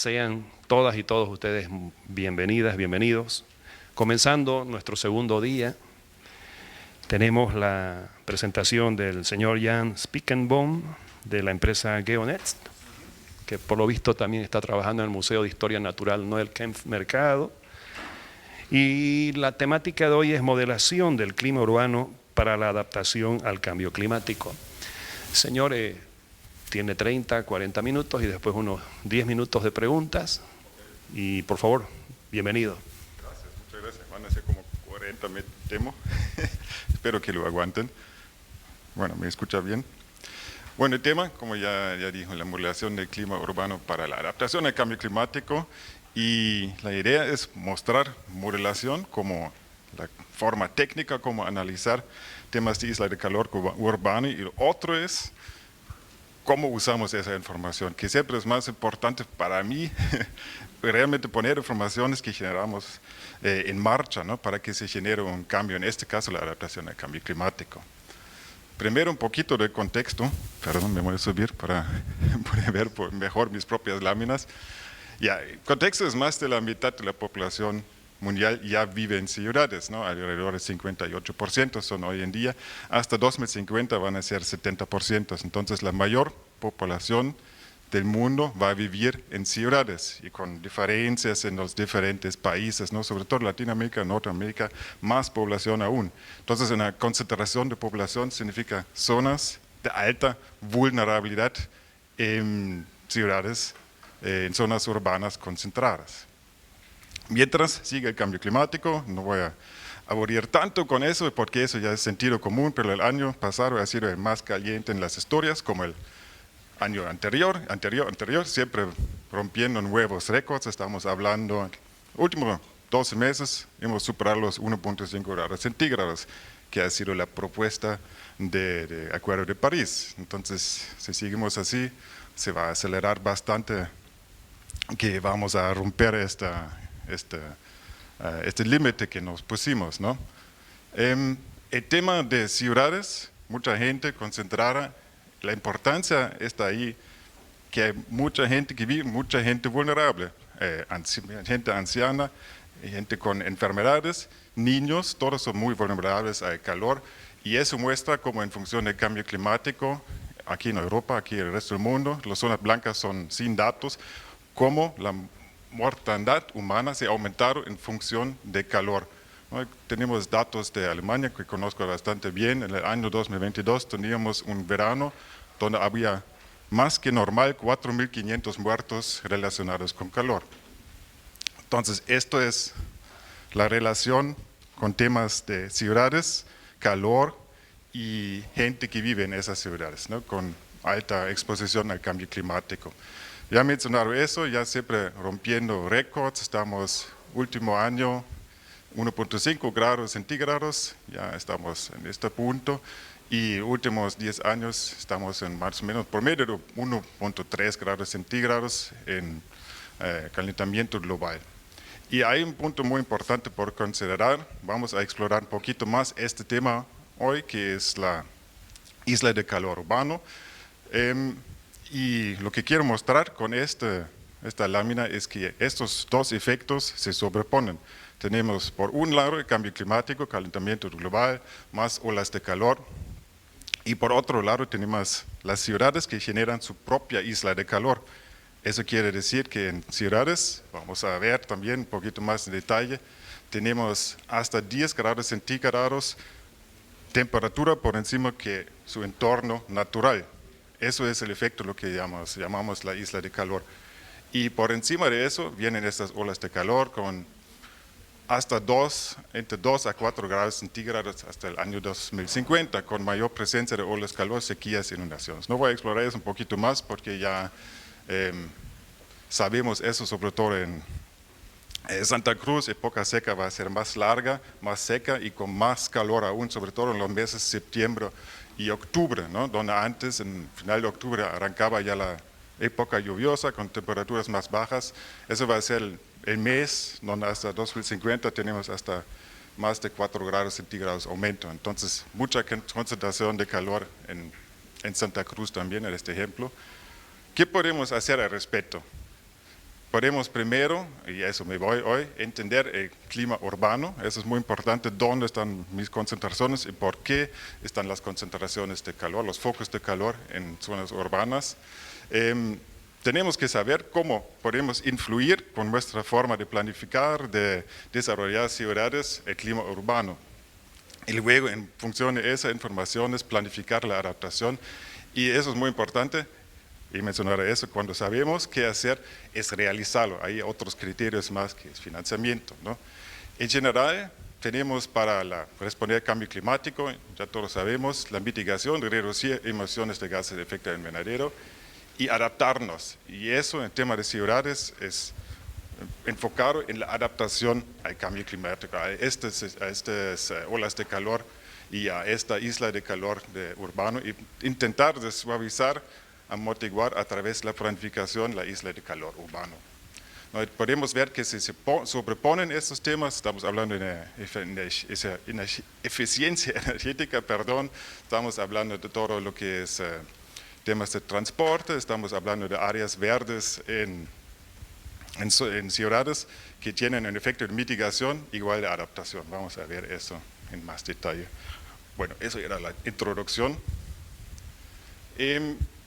Sean todas y todos ustedes bienvenidas, bienvenidos. Comenzando nuestro segundo día, tenemos la presentación del señor Jan Spiekenboom de la empresa GeoNext, que por lo visto también está trabajando en el Museo de Historia Natural Noel Kempff Mercado. Y la temática de hoy es modelación del clima urbano para la adaptación al cambio climático. Señores, tiene 30, 40 minutos y después unos 10 minutos de preguntas. Y por favor, bienvenido. Gracias, muchas gracias. Van a ser como 40, me temo. Espero que lo aguanten. Bueno, ¿me escucha bien? Bueno, el tema, como ya dijo, la modelación del clima urbano para la adaptación al cambio climático. Y la idea es mostrar modelación como la forma técnica, como analizar temas de isla de calor urbano. Y lo otro es cómo usamos esa información, que siempre es más importante para mí, realmente poner informaciones que generamos en marcha, ¿no? Para que se genere un cambio, en este caso la adaptación al cambio climático. Primero un poquito de contexto, perdón, me voy a subir para poder ver mejor mis propias láminas. Ya, el contexto es más de la mitad de la población mundial ya vive en ciudades, ¿no? Alrededor del 58% son hoy en día, hasta 2050 van a ser 70%, entonces la mayor población del mundo va a vivir en ciudades y con diferencias en los diferentes países, ¿no? Sobre todo Latinoamérica, Norteamérica, más población aún. Entonces una concentración de población significa zonas de alta vulnerabilidad en ciudades, en zonas urbanas concentradas. Mientras sigue el cambio climático, no voy a aburrir tanto con eso porque eso ya es sentido común, pero el año pasado ha sido el más caliente en las historias, como el año anterior, siempre rompiendo nuevos récords. Estamos hablando, últimos 12 meses hemos superado los 1.5 grados centígrados, que ha sido la propuesta de Acuerdo de París. Entonces, si seguimos así, se va a acelerar bastante, que vamos a romper este límite que nos pusimos, ¿no? El tema de ciudades, mucha gente concentrada, la importancia está ahí, que hay mucha gente que vive, mucha gente vulnerable, gente anciana, gente con enfermedades, niños, todos son muy vulnerables al calor, y eso muestra cómo en función del cambio climático, aquí en Europa, aquí en el resto del mundo, las zonas blancas son sin datos, cómo la mortandad humana se ha aumentado en función de calor. Tenemos datos de Alemania que conozco bastante bien. En el año 2022 teníamos un verano donde había más que normal 4.500 muertos relacionados con calor. Entonces, esto es la relación con temas de ciudades, calor y gente que vive en esas ciudades, ¿no? Con alta exposición al cambio climático. Ya mencionaron eso, ya siempre rompiendo récords, estamos último año 1.5 grados centígrados, ya estamos en este punto, y últimos 10 años estamos en más o menos por medio de 1.3 grados centígrados en calentamiento global. Y hay un punto muy importante por considerar, vamos a explorar un poquito más este tema hoy, que es la isla de calor urbano. Y lo que quiero mostrar con esta lámina es que estos dos efectos se sobreponen. Tenemos por un lado el cambio climático, calentamiento global, más olas de calor, y por otro lado tenemos las ciudades que generan su propia isla de calor. Eso quiere decir que en ciudades, vamos a ver también un poquito más en detalle, tenemos hasta 10 grados centígrados temperatura por encima que su entorno natural. Eso es el efecto, lo que llamamos la isla de calor. Y por encima de eso vienen estas olas de calor con hasta entre 2 a 4 grados centígrados hasta el año 2050, con mayor presencia de olas de calor, sequías e inundaciones. No voy a explorar eso un poquito más porque ya sabemos eso, sobre todo en Santa Cruz, época seca va a ser más larga, más seca y con más calor aún, sobre todo en los meses de septiembre y octubre, ¿no? Donde antes, en final de octubre, arrancaba ya la época lluviosa con temperaturas más bajas. Eso va a ser el mes donde hasta 2050 tenemos hasta más de 4 grados centígrados aumento. Entonces, mucha concentración de calor en Santa Cruz también, en este ejemplo. ¿Qué podemos hacer al respecto? podemos primero, y a eso me voy hoy, entender el clima urbano. Eso es muy importante, dónde están mis concentraciones y por qué están las concentraciones de calor, los focos de calor en zonas urbanas. Tenemos que saber cómo podemos influir con nuestra forma de planificar, de desarrollar ciudades, el clima urbano. Y luego, en función de esa información, es planificar la adaptación. Y eso es muy importante, y mencionaré eso, cuando sabemos qué hacer, es realizarlo. Hay otros criterios más que es financiamiento, ¿no? En general, tenemos para responder al cambio climático, ya todos sabemos, la mitigación de reducir emisiones de gases de efecto invernadero y adaptarnos. Y eso en tema de ciudades es enfocado en la adaptación al cambio climático, a estas olas de calor y a esta isla de calor urbano, y intentar de suavizar, amortiguar a través de la planificación la isla de calor urbano. Podemos ver que si se sobreponen estos temas, estamos hablando de eficiencia energética, estamos hablando de todo lo que es temas de transporte, estamos hablando de áreas verdes en ciudades que tienen un efecto de mitigación igual de adaptación. Vamos a ver eso en más detalle. Bueno, eso era la introducción.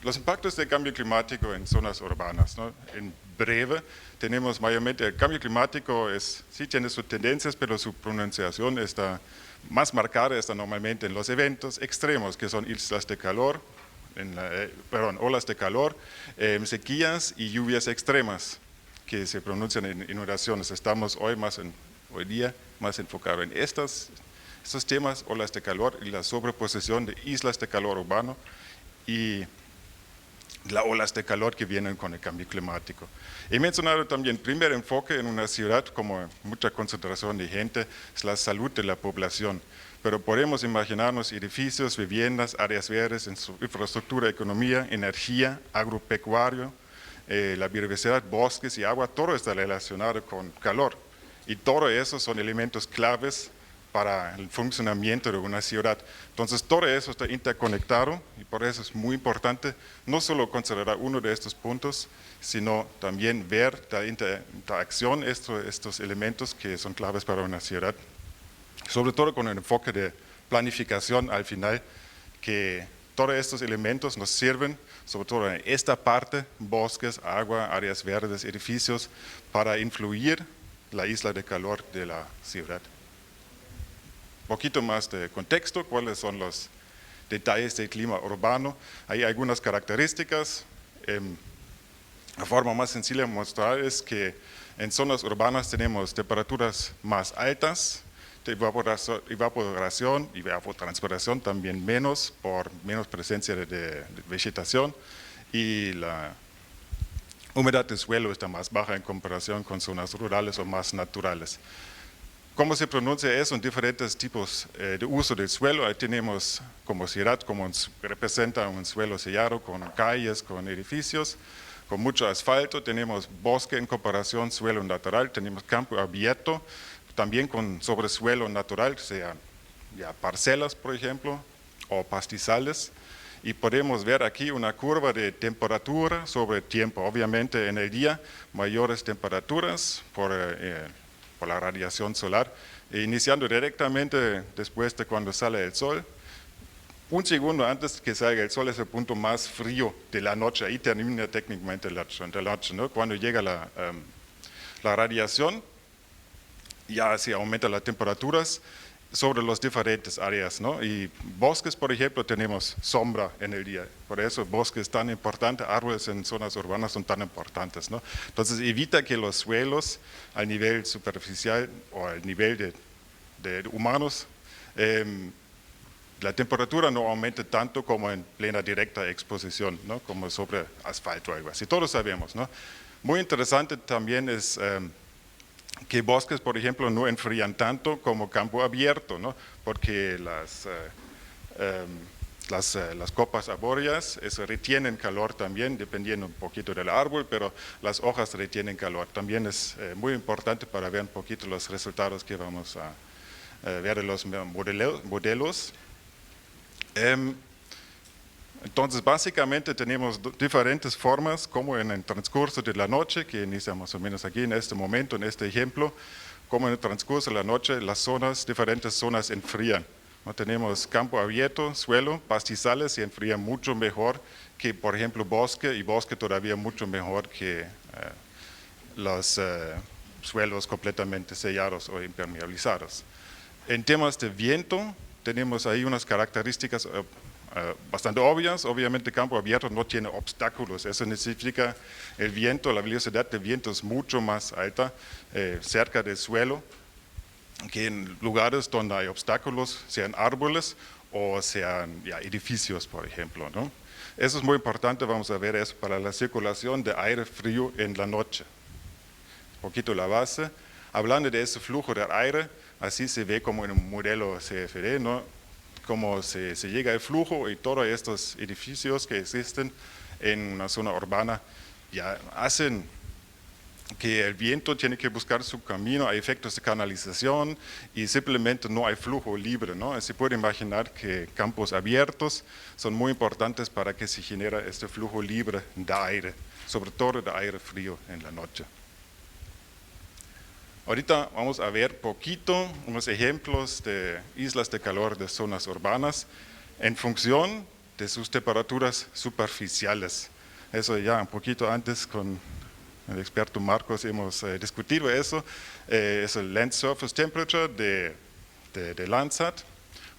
Los impactos del cambio climático en zonas urbanas, ¿no? En breve, tenemos mayormente, el cambio climático sí tiene sus tendencias, pero su pronunciación está más marcada, está normalmente en los eventos extremos, que son islas de calor, olas de calor, sequías y lluvias extremas, que se pronuncian en inundaciones. Estamos hoy día más enfocados en estos temas, olas de calor y la sobreposición de islas de calor urbano y las olas de calor que vienen con el cambio climático. He mencionado también, primer enfoque en una ciudad como mucha concentración de gente, es la salud de la población. Pero podemos imaginarnos edificios, viviendas, áreas verdes, infraestructura, economía, energía, agropecuario, la biodiversidad, bosques y agua, todo está relacionado con calor. Y todo eso son elementos claves para el funcionamiento de una ciudad. Entonces todo eso está interconectado y por eso es muy importante no solo considerar uno de estos puntos, sino también ver la interacción, estos elementos que son claves para una ciudad, sobre todo con el enfoque de planificación al final, que todos estos elementos nos sirven, sobre todo en esta parte, bosques, agua, áreas verdes, edificios, para influir la isla de calor de la ciudad. Un poquito más de contexto, cuáles son los detalles del clima urbano. Hay algunas características. La forma más sencilla de mostrar es que en zonas urbanas tenemos temperaturas más altas, de evaporación y evapotranspiración también menos, por menos presencia de vegetación, y la humedad del suelo está más baja en comparación con zonas rurales o más naturales. ¿Cómo se pronuncia eso? En diferentes tipos de uso del suelo. Ahí tenemos como ciudad, representa un suelo sellado con calles, con edificios, con mucho asfalto. Tenemos bosque en comparación, suelo natural. Tenemos campo abierto, también con sobresuelo natural, sea ya parcelas, por ejemplo, o pastizales. Y podemos ver aquí una curva de temperatura sobre tiempo. Obviamente en el día mayores temperaturas por la radiación solar, iniciando directamente después de cuando sale el sol. Un segundo antes que salga el sol es el punto más frío de la noche, ahí termina técnicamente la noche, ¿no? Cuando llega la radiación, ya se aumenta las temperaturas sobre las diferentes áreas, ¿no? Y bosques, por ejemplo, tenemos sombra en el día, por eso bosques tan importantes, árboles en zonas urbanas son tan importantes, ¿no? Entonces evita que los suelos al nivel superficial o al nivel de humanos, la temperatura no aumente tanto como en plena directa exposición, ¿no? Como sobre asfalto o algo así, todos sabemos, ¿no? Muy interesante también es que bosques, por ejemplo, no enfrían tanto como campo abierto, ¿no? Porque las copas arbóreas retienen calor también, dependiendo un poquito del árbol, pero las hojas retienen calor. También es muy importante para ver un poquito los resultados que vamos a ver en los modelos. Entonces, básicamente tenemos diferentes formas, como en el transcurso de la noche, que inicia más o menos aquí en este momento, en este ejemplo, como en el transcurso de la noche las zonas, diferentes zonas enfrían. ¿No? Tenemos campo abierto, suelo, pastizales se enfrían mucho mejor que, por ejemplo, bosque, y bosque todavía mucho mejor que los suelos completamente sellados o impermeabilizados. En temas de viento, tenemos ahí unas características bastante obvias. Obviamente, campo abierto no tiene obstáculos. Eso significa el viento, la velocidad del viento es mucho más alta cerca del suelo que en lugares donde hay obstáculos, sean árboles o sean edificios, por ejemplo, ¿no? Eso es muy importante, vamos a ver eso para la circulación de aire frío en la noche. Un poquito la base. Hablando de ese flujo de aire, así se ve como en un modelo CFD, ¿no? Cómo se llega al flujo y todos estos edificios que existen en una zona urbana ya hacen que el viento tiene que buscar su camino, hay efectos de canalización y simplemente no hay flujo libre, ¿no? Se puede imaginar que campos abiertos son muy importantes para que se genere este flujo libre de aire, sobre todo de aire frío en la noche. Ahorita vamos a ver poquito unos ejemplos de islas de calor de zonas urbanas en función de sus temperaturas superficiales. Eso ya un poquito antes con el experto Marcos hemos discutido eso. Es el Land Surface Temperature de Landsat.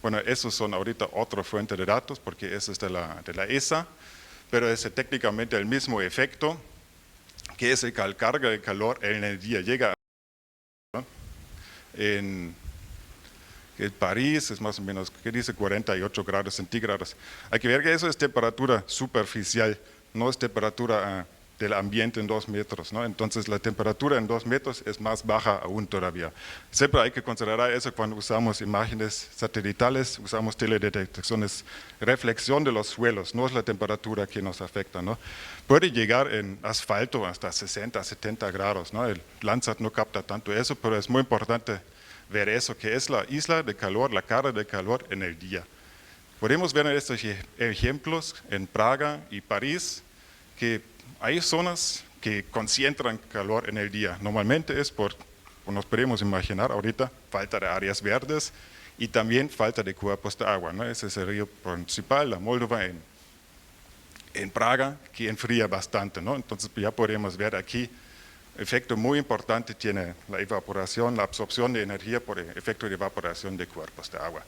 Bueno, esos son ahorita otra fuente de datos porque eso es de la ESA, pero es técnicamente el mismo efecto que es el carga de calor en el día. Llega en París es más o menos, ¿qué dice? 48 grados centígrados. Hay que ver que eso es temperatura superficial, no es temperatura del ambiente en 2 metros, ¿no? Entonces la temperatura en 2 metros es más baja aún todavía. Siempre hay que considerar eso cuando usamos imágenes satelitales, usamos teledetecciones, reflexión de los suelos, no es la temperatura que nos afecta, ¿no? Puede llegar en asfalto hasta 60, 70 grados, ¿no? El Landsat no capta tanto eso, pero es muy importante ver eso, que es la isla de calor, la cara de calor en el día. Podemos ver estos ejemplos en Praga y París, que hay zonas que concentran calor en el día. Normalmente es por, nos podemos imaginar ahorita, falta de áreas verdes y también falta de cuerpos de agua, ¿no? Ese es el río principal, la Moldova en Praga, que enfría bastante, ¿no? Entonces ya podemos ver aquí, efecto muy importante tiene la evaporación, la absorción de energía por el efecto de evaporación de cuerpos de agua.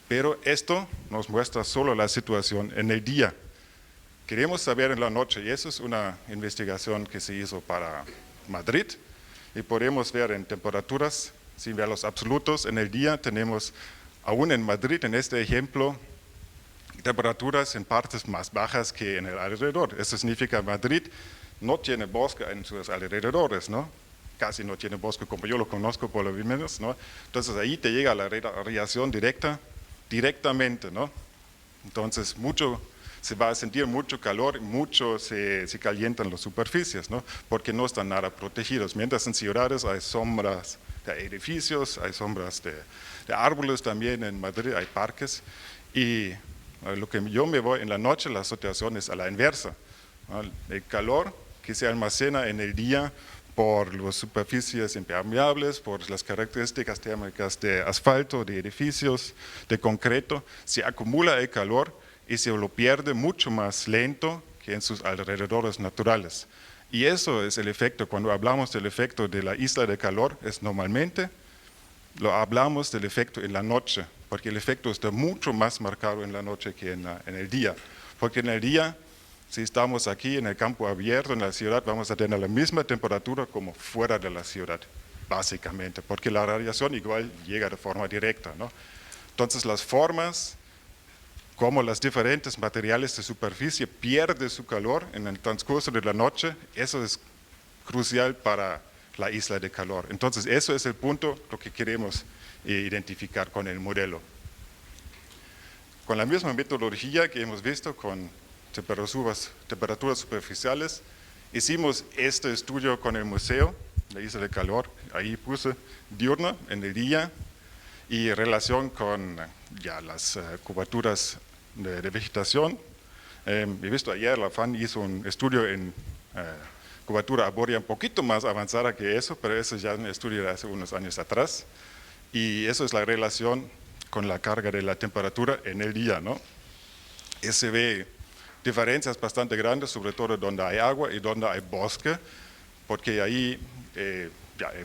Pero esto nos muestra solo la situación en el día. Queremos saber en la noche, y eso es una investigación que se hizo para Madrid, y podemos ver en temperaturas, sin ver los absolutos, en el día tenemos, aún en Madrid, en este ejemplo, temperaturas en partes más bajas que en el alrededor. Eso significa que Madrid no tiene bosque en sus alrededores, ¿no? Casi no tiene bosque como yo lo conozco por lo menos, ¿no? Entonces ahí te llega la radiación directamente, ¿no? Entonces se va a sentir mucho calor, mucho se calientan las superficies, ¿no? Porque no están nada protegidos. Mientras en ciudades hay sombras de edificios, hay sombras de árboles también, en Madrid hay parques, y lo que yo me voy en la noche, la situación es a la inversa, ¿no? El calor que se almacena en el día por las superficies impermeables, por las características térmicas de asfalto, de edificios, de concreto, se acumula el calor y se lo pierde mucho más lento que en sus alrededores naturales. Y eso es el efecto, cuando hablamos del efecto de la isla de calor, es normalmente lo hablamos del efecto en la noche, porque el efecto está mucho más marcado en la noche que en el día. Porque en el día, si estamos aquí en el campo abierto, en la ciudad, vamos a tener la misma temperatura como fuera de la ciudad, básicamente, porque la radiación igual llega de forma directa, ¿no? Entonces las formas, como los diferentes materiales de superficie pierden su calor en el transcurso de la noche, eso es crucial para la isla de calor. Entonces eso es el punto, lo que queremos identificar con el modelo. Con la misma metodología que hemos visto con temperaturas superficiales, hicimos este estudio con el museo, la isla de calor, ahí puse diurna en el día y relación con ya las coberturas de vegetación, He visto ayer, la FAN hizo un estudio en cobertura arbórea un poquito más avanzada que eso, pero eso ya es un estudio de hace unos años atrás. Y eso es la relación con la carga de la temperatura en el día, ¿no? Y se ve diferencias bastante grandes, sobre todo donde hay agua y donde hay bosque, porque ahí el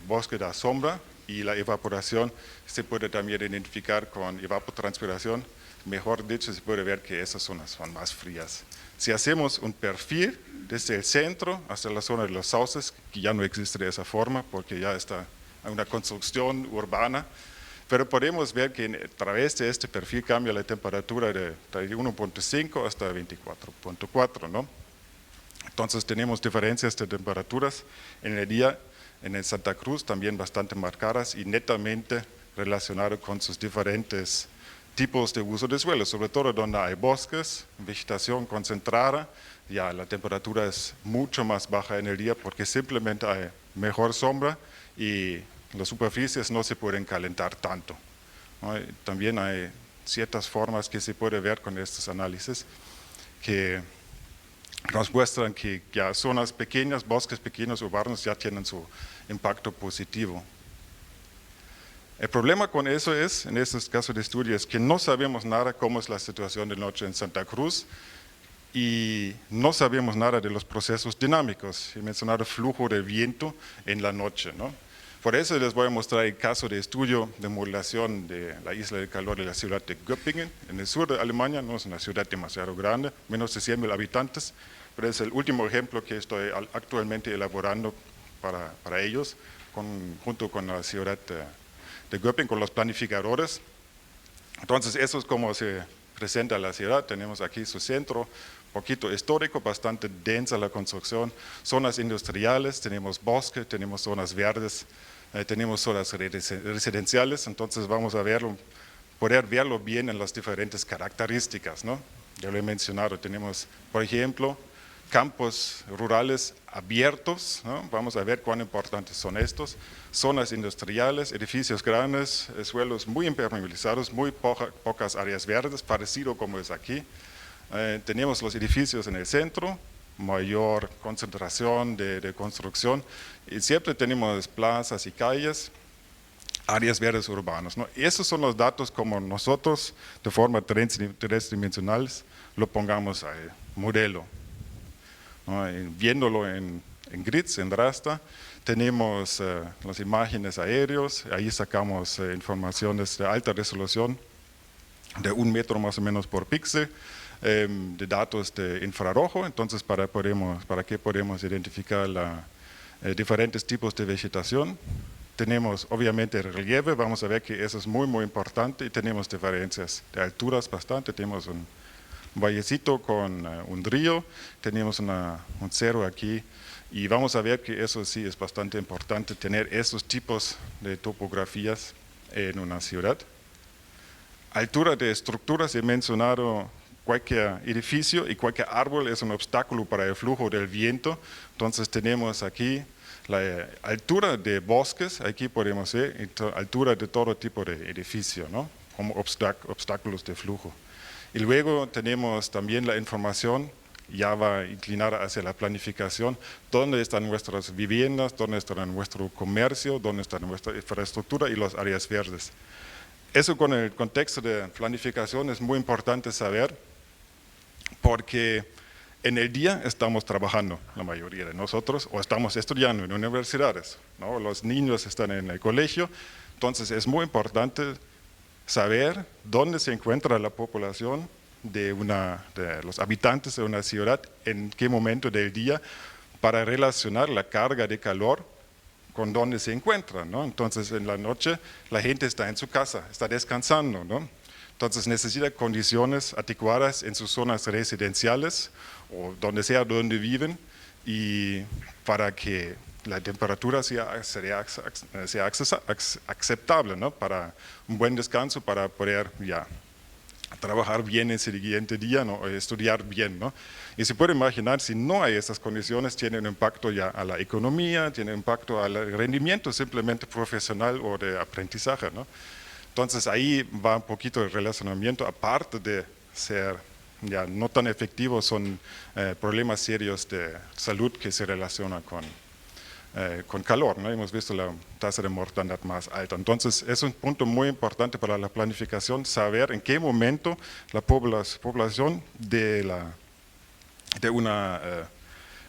bosque da sombra y la evaporación se puede también identificar con evapotranspiración. Mejor dicho, se puede ver que esas zonas son más frías. Si hacemos un perfil desde el centro hasta la zona de los sauces, que ya no existe de esa forma porque ya está una construcción urbana, pero podemos ver que a través de este perfil cambia la temperatura de 1.5 hasta 24.4, ¿no? Entonces tenemos diferencias de temperaturas en el día, en el Santa Cruz también bastante marcadas y netamente relacionadas con sus diferentes tipos de uso de suelo, sobre todo donde hay bosques, vegetación concentrada, ya la temperatura es mucho más baja en el día porque simplemente hay mejor sombra y las superficies no se pueden calentar tanto, ¿no? También hay ciertas formas que se puede ver con estos análisis que nos muestran que ya zonas pequeñas, bosques pequeños urbanos ya tienen su impacto positivo. El problema con eso es, en estos casos de estudios, que no sabemos nada cómo es la situación de noche en Santa Cruz y no sabemos nada de los procesos dinámicos. He mencionado el flujo del viento en la noche, ¿no? Por eso les voy a mostrar el caso de estudio de modelación de la isla de calor de la ciudad de Göppingen, en el sur de Alemania. No es una ciudad demasiado grande, menos de 100.000 habitantes, pero es el último ejemplo que estoy actualmente elaborando para ellos, junto con la ciudad de Göppingen, con los planificadores. Entonces eso es como se presenta la ciudad. Tenemos aquí su centro, poquito histórico, bastante densa la construcción, zonas industriales, tenemos bosque, tenemos zonas verdes, tenemos zonas residenciales. Entonces vamos a poder verlo bien en las diferentes características, ¿no? Ya lo he mencionado, tenemos por ejemplo campos rurales abiertos, ¿no? Vamos a ver cuán importantes son estos, zonas industriales, edificios grandes, suelos muy impermeabilizados, muy pocas áreas verdes, parecido como es aquí. Tenemos los edificios en el centro, mayor concentración de construcción, y siempre tenemos plazas y calles, áreas verdes urbanas, ¿no? Y esos son los datos como nosotros, de forma tridimensional, lo pongamos al modelo, ¿no? Viéndolo en grids, en raster, tenemos las imágenes aéreos, ahí sacamos informaciones de alta resolución, de 1 metro más o menos por píxel, de datos de infrarrojo. Entonces para que podemos identificar diferentes tipos de vegetación. Tenemos obviamente el relieve, vamos a ver que eso es muy muy importante, y tenemos diferencias de alturas bastante. Tenemos un vallecito con un río, tenemos un cerro aquí, y vamos a ver que eso sí es bastante importante, tener esos tipos de topografías en una ciudad. Altura de estructuras, he mencionado cualquier edificio y cualquier árbol es un obstáculo para el flujo del viento. Entonces tenemos aquí la altura de bosques, aquí podemos ver altura de todo tipo de edificio, ¿no? Como obstáculos de flujo. Y luego tenemos también la información, ya va inclinada hacia la planificación, dónde están nuestras viviendas, dónde está nuestro comercio, dónde está nuestra infraestructura y las áreas verdes. Eso con el contexto de planificación es muy importante saber, porque en el día estamos trabajando, la mayoría de nosotros, o estamos estudiando en universidades, ¿no? Los niños están en el colegio, entonces es muy importante saber dónde se encuentra la población de los habitantes de una ciudad, en qué momento del día, para relacionar la carga de calor con dónde se encuentran, ¿no? Entonces en la noche la gente está en su casa, está descansando, ¿no? Entonces necesita condiciones adecuadas en sus zonas residenciales o donde sea donde viven, y para que la temperatura sea aceptable, ¿no? Para un buen descanso, para poder ya trabajar bien ese siguiente día, ¿no? O estudiar bien, ¿no? Y se puede imaginar, si no hay esas condiciones, tiene un impacto ya a la economía, tiene impacto al rendimiento simplemente profesional o de aprendizaje, ¿no? Entonces ahí va un poquito el relacionamiento, aparte de ser ya no tan efectivos son problemas serios de salud que se relacionan con calor, ¿no? Hemos visto la tasa de mortalidad más alta. Entonces, es un punto muy importante para la planificación, saber en qué momento la población de una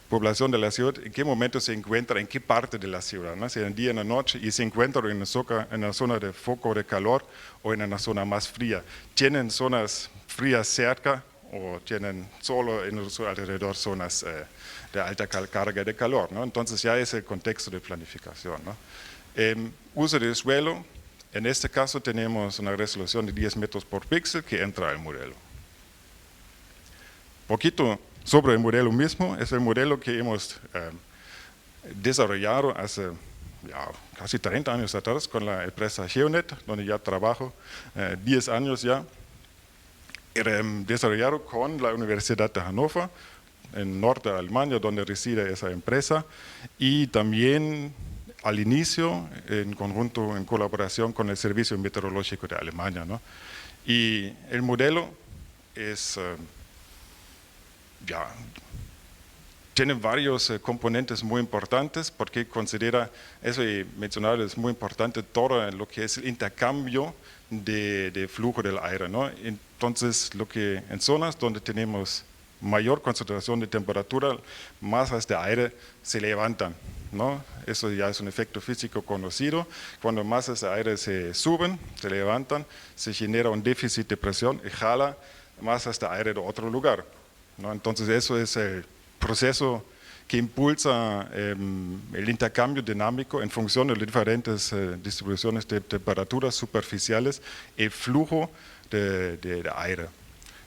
población de la ciudad, en qué momento se encuentra, en qué parte de la ciudad, ¿no? Si en el día, en la noche, y se encuentra en la zona de foco de calor o en una zona más fría. ¿Tienen zonas frías cerca o tienen solo en su alrededor zonas de alta carga de calor, ¿no? Entonces ya es el contexto de planificación, ¿no? Uso de suelo, en este caso tenemos una resolución de 10 metros por píxel que entra al modelo. Poquito sobre el modelo mismo, es el modelo que hemos desarrollado hace ya, casi 30 años atrás con la empresa GeoNet, donde ya trabajo 10 años ya. Era desarrollado con la Universidad de Hannover, en norte de Alemania, donde reside esa empresa, y también al inicio, en conjunto, en colaboración con el Servicio Meteorológico de Alemania, ¿no? Y el modelo es, tiene varios componentes muy importantes, porque considera, eso he mencionado, es muy importante todo lo que es el intercambio de flujo del aire, ¿no? Entonces, en zonas donde tenemos mayor concentración de temperatura, masas de aire se levantan, ¿no? Eso ya es un efecto físico conocido. Cuando masas de aire se suben, se levantan, se genera un déficit de presión y jala masas de aire de otro lugar, ¿no? Entonces eso es el proceso que impulsa el intercambio dinámico en función de las diferentes distribuciones de temperaturas superficiales y flujo de aire.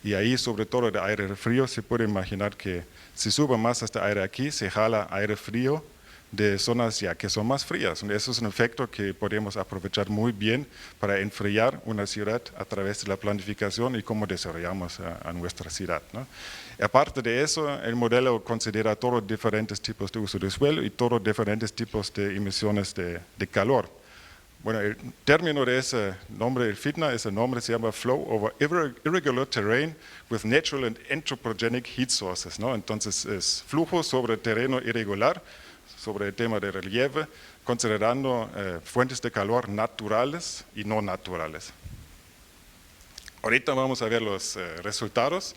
Y ahí, sobre todo de aire frío, se puede imaginar que si sube masas de aire aquí, se jala aire frío de zonas ya que son más frías. Eso es un efecto que podemos aprovechar muy bien para enfriar una ciudad a través de la planificación y cómo desarrollamos a nuestra ciudad, ¿no? Aparte de eso, el modelo considera todos diferentes tipos de uso de suelo y todos diferentes tipos de emisiones de calor. Bueno, el término de ese nombre, el FITNA, ese nombre se llama Flow over Irregular Terrain with Natural and Anthropogenic Heat Sources, ¿no? Entonces es flujo sobre terreno irregular, sobre el tema de relieve, considerando fuentes de calor naturales y no naturales. Ahorita vamos a ver los resultados.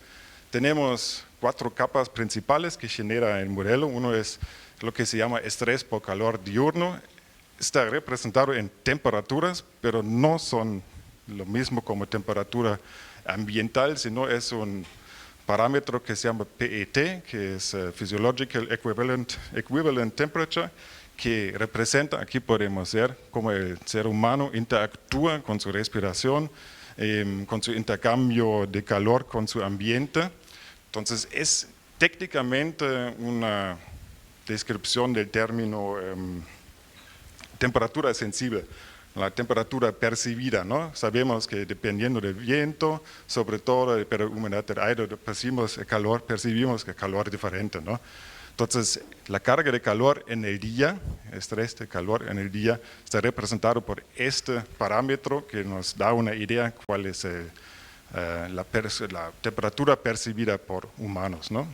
Tenemos 4 capas principales que genera el modelo. Uno es lo que se llama estrés por calor diurno. Está representado en temperaturas, pero no son lo mismo como temperatura ambiental, sino es un parámetro que se llama PET, que es Physiological Equivalent Temperature, que representa, aquí podemos ver cómo el ser humano interactúa con su respiración, con su intercambio de calor con su ambiente. Entonces es técnicamente una descripción del término temperatura sensible, la temperatura percibida, ¿no? Sabemos que dependiendo del viento, sobre todo de la humedad del aire, percibimos el calor diferente, ¿no? Entonces, la carga de calor en el día, estrés de calor en el día, está representado por este parámetro que nos da una idea cuál es la temperatura percibida por humanos, ¿no?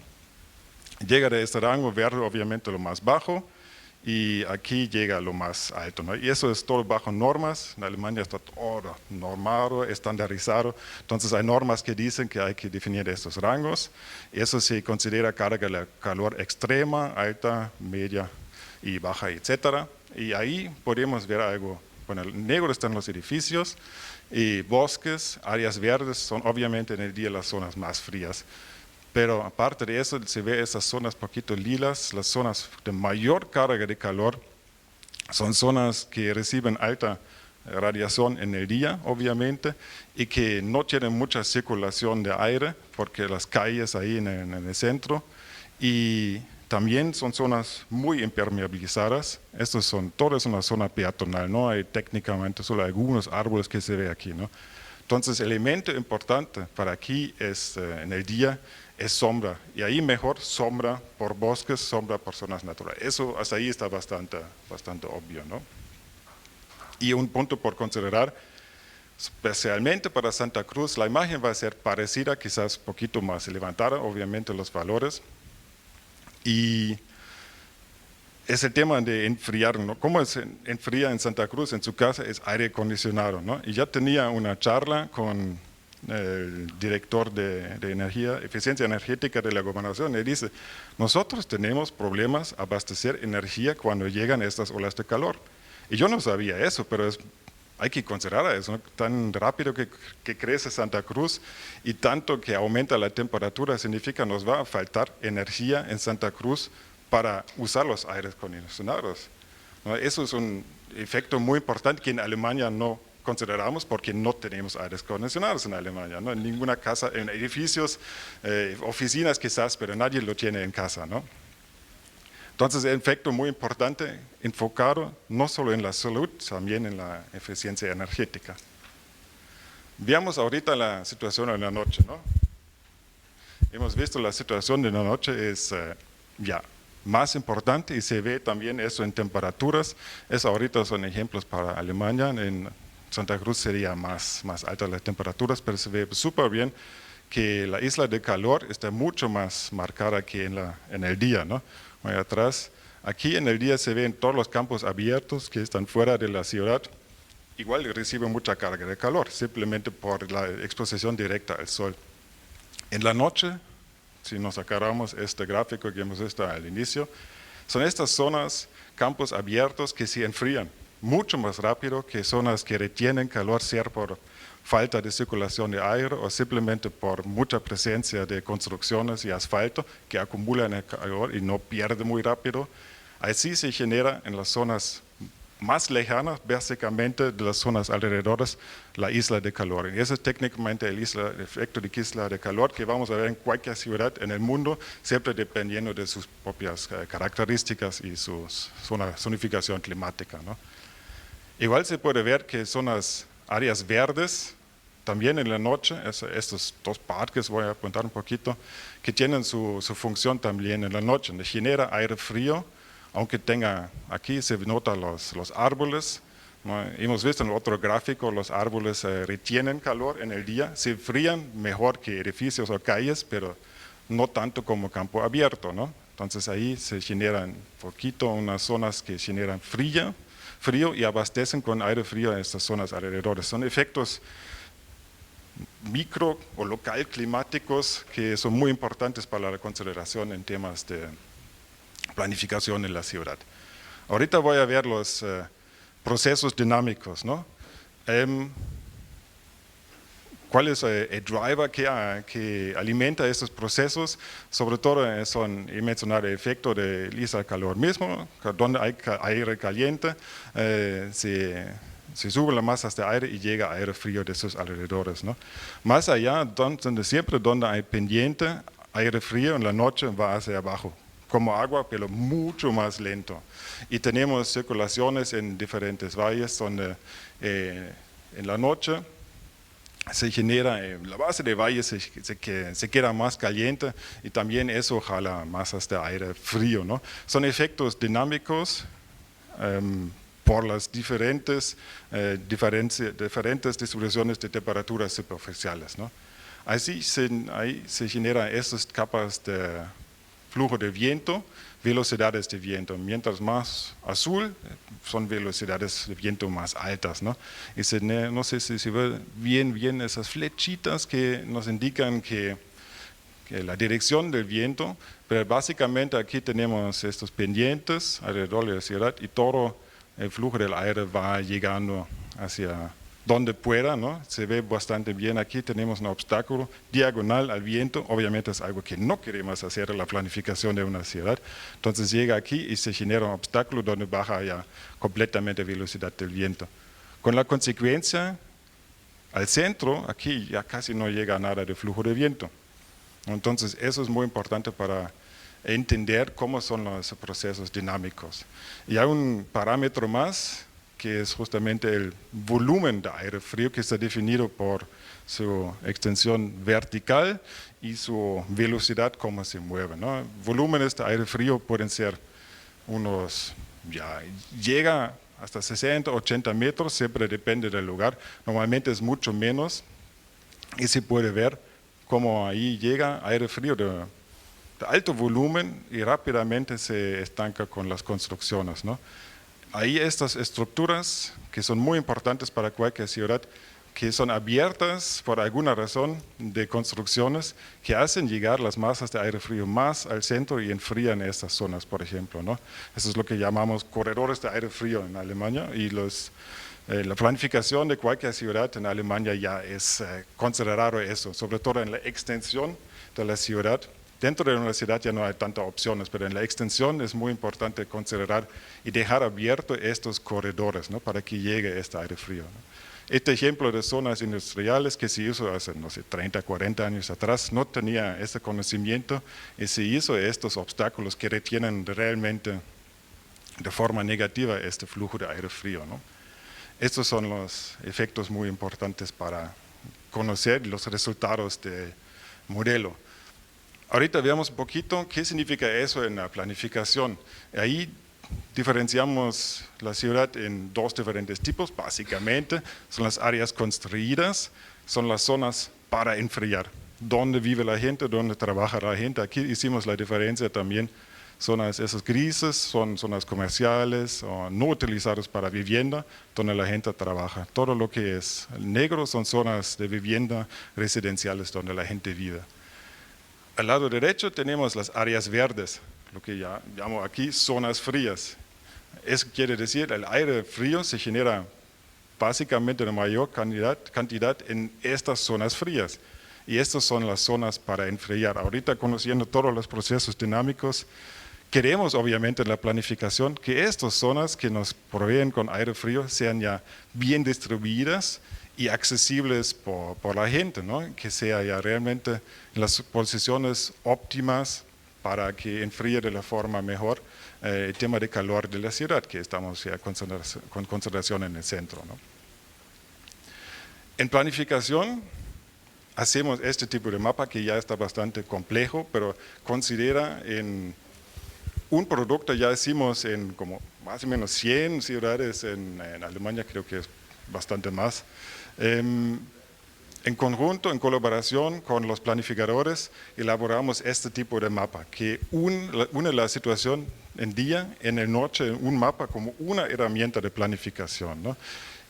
Llega de este rango verde, obviamente, lo más bajo, y aquí llega lo más alto, ¿no? Y eso es todo bajo normas. En Alemania está todo normado, estandarizado. Entonces hay normas que dicen que hay que definir estos rangos. Eso se considera carga de calor extrema, alta, media y baja, etc. Y ahí podemos ver algo. Bueno, en negro están los edificios y bosques, áreas verdes son obviamente en el día las zonas más frías. Pero aparte de eso, se ve esas zonas poquito lilas, las zonas de mayor carga de calor, son zonas que reciben alta radiación en el día, obviamente, y que no tienen mucha circulación de aire, porque las calles ahí en el centro, y también son zonas muy impermeabilizadas. Todo es una zona peatonal, no hay técnicamente solo algunos árboles que se ve aquí, ¿no? Entonces, el elemento importante para aquí es, en el día, es sombra, y ahí mejor sombra por bosques, sombra por zonas naturales. Eso hasta ahí está bastante obvio, ¿no? Y un punto por considerar, Especialmente para Santa Cruz, la imagen va a ser parecida, quizás un poquito más levantada, obviamente los valores. Y es el tema de enfriar, ¿no? ¿Cómo se enfría en Santa Cruz? En su casa es aire acondicionado, ¿no? Y ya tenía una charla con el director de eficiencia energética de la gobernación, y dice, nosotros tenemos problemas abastecer energía cuando llegan estas olas de calor. Y yo no sabía eso, pero hay que considerar eso, ¿no? Tan rápido que crece Santa Cruz y tanto que aumenta la temperatura, significa que nos va a faltar energía en Santa Cruz para usar los aires acondicionados, ¿no? Eso es un efecto muy importante que en Alemania no consideramos porque no tenemos aires acondicionados en Alemania, ¿no? En ninguna casa, en edificios, oficinas quizás, pero nadie lo tiene en casa, ¿no? Entonces, el efecto muy importante, enfocado no solo en la salud, también en la eficiencia energética. Veamos ahorita la situación en la noche, ¿no? Hemos visto la situación de la noche es ya más importante y se ve también eso en temperaturas. Eso ahorita son ejemplos para Alemania. En Santa Cruz sería más altas las temperaturas, pero se ve súper bien que la isla de calor está mucho más marcada que en el día, ¿no? Muy atrás. Aquí en el día se ven todos los campos abiertos que están fuera de la ciudad. Igual reciben mucha carga de calor, simplemente por la exposición directa al sol. En la noche, si nos agarramos este gráfico que hemos visto al inicio, son estas zonas, campos abiertos que se enfrían mucho más rápido que zonas que retienen calor, sea por falta de circulación de aire o simplemente por mucha presencia de construcciones y asfalto que acumulan el calor y no pierde muy rápido. Así se genera en las zonas más lejanas, básicamente de las zonas alrededores, la isla de calor. Y ese es técnicamente el efecto de isla de calor que vamos a ver en cualquier ciudad en el mundo, siempre dependiendo de sus propias características y su zonificación climática, ¿no? Igual se puede ver que zonas, áreas verdes, también en la noche, estos dos parques, voy a apuntar un poquito, que tienen su función también en la noche, genera aire frío, aunque aquí se notan los árboles, ¿no? Hemos visto en el otro gráfico, los árboles retienen calor en el día, se enfrían mejor que edificios o calles, pero no tanto como campo abierto, ¿no? Entonces ahí se generan poquito unas zonas que generan frío y abastecen con aire frío a estas zonas alrededores. Son efectos micro o local climáticos que son muy importantes para la consideración en temas de planificación en la ciudad. Ahorita voy a ver los procesos dinámicos, ¿no? ¿Cuál es el driver que alimenta estos procesos? Sobre todo he mencionado el efecto del isla de calor mismo, donde hay aire caliente, se sube la masa de aire y llega aire frío de sus alrededores, ¿no? Más allá, siempre donde hay pendiente, aire frío en la noche va hacia abajo, como agua, pero mucho más lento. Y tenemos circulaciones en diferentes valles donde en la noche se genera, la base del valle se queda más caliente y también eso jala masas de aire frío, ¿no? Son efectos dinámicos por las diferentes distribuciones de temperaturas superficiales, ¿no? Ahí se generan estas capas de flujo de viento, velocidades de viento. Mientras más azul, son velocidades de viento más altas, ¿no? Y no sé si se ve bien esas flechitas que nos indican que la dirección del viento, pero básicamente aquí tenemos estos pendientes alrededor de la ciudad y todo el flujo del aire va llegando hacia donde pueda, ¿no? Se ve bastante bien. Aquí tenemos un obstáculo diagonal al viento, obviamente es algo que no queremos hacer en la planificación de una ciudad, entonces llega aquí y se genera un obstáculo donde baja ya completamente la velocidad del viento. Con la consecuencia, al centro, aquí ya casi no llega nada de flujo de viento. Entonces eso es muy importante para entender cómo son los procesos dinámicos. Y hay un parámetro más, que es justamente el volumen de aire frío que está definido por su extensión vertical y su velocidad, cómo se mueve, ¿no? Volúmenes de aire frío pueden ser llega hasta 60, 80 metros, siempre depende del lugar, normalmente es mucho menos, y se puede ver cómo ahí llega aire frío de alto volumen y rápidamente se estanca con las construcciones, ¿no? Ahí estas estructuras que son muy importantes para cualquier ciudad, que son abiertas por alguna razón de construcciones que hacen llegar las masas de aire frío más al centro y enfrían estas zonas, por ejemplo, ¿no? Eso es lo que llamamos corredores de aire frío en Alemania, y la planificación de cualquier ciudad en Alemania ya es considerado eso, sobre todo en la extensión de la ciudad. Dentro de una ciudad ya no hay tantas opciones, pero en la extensión es muy importante considerar y dejar abiertos estos corredores, ¿no? Para que llegue este aire frío, ¿no? Este ejemplo de zonas industriales que se hizo hace, no sé, 30, 40 años atrás, no tenía ese conocimiento y se hizo estos obstáculos que retienen realmente de forma negativa este flujo de aire frío, ¿no? Estos son los efectos muy importantes para conocer los resultados del modelo. Ahorita veamos un poquito qué significa eso en la planificación. Ahí diferenciamos la ciudad en dos diferentes tipos, básicamente. Son las áreas construidas, son las zonas para enfriar, donde vive la gente, donde trabaja la gente. Aquí hicimos la diferencia también. Zonas esas grises son zonas comerciales o no utilizadas para vivienda, donde la gente trabaja. Todo lo que es negro son zonas de vivienda residenciales donde la gente vive. Al lado derecho tenemos las áreas verdes, lo que ya llamo aquí zonas frías. Eso quiere decir el aire frío se genera básicamente de mayor cantidad en estas zonas frías. Y estas son las zonas para enfriar. Ahorita, conociendo todos los procesos dinámicos, queremos obviamente en la planificación que estas zonas que nos proveen con aire frío sean ya bien distribuidas y accesibles por la gente, ¿no? Que sea ya realmente en las posiciones óptimas para que enfríe de la forma mejor el tema de calor de la ciudad, que estamos ya con concentración en el centro, ¿no? En planificación hacemos este tipo de mapa que ya está bastante complejo, pero considera en un producto, ya hicimos en como más o menos 100 ciudades en Alemania, creo que es bastante más. En conjunto, en colaboración con los planificadores, elaboramos este tipo de mapa, que une la situación en día, en la noche, un mapa como una herramienta de planificación, ¿no?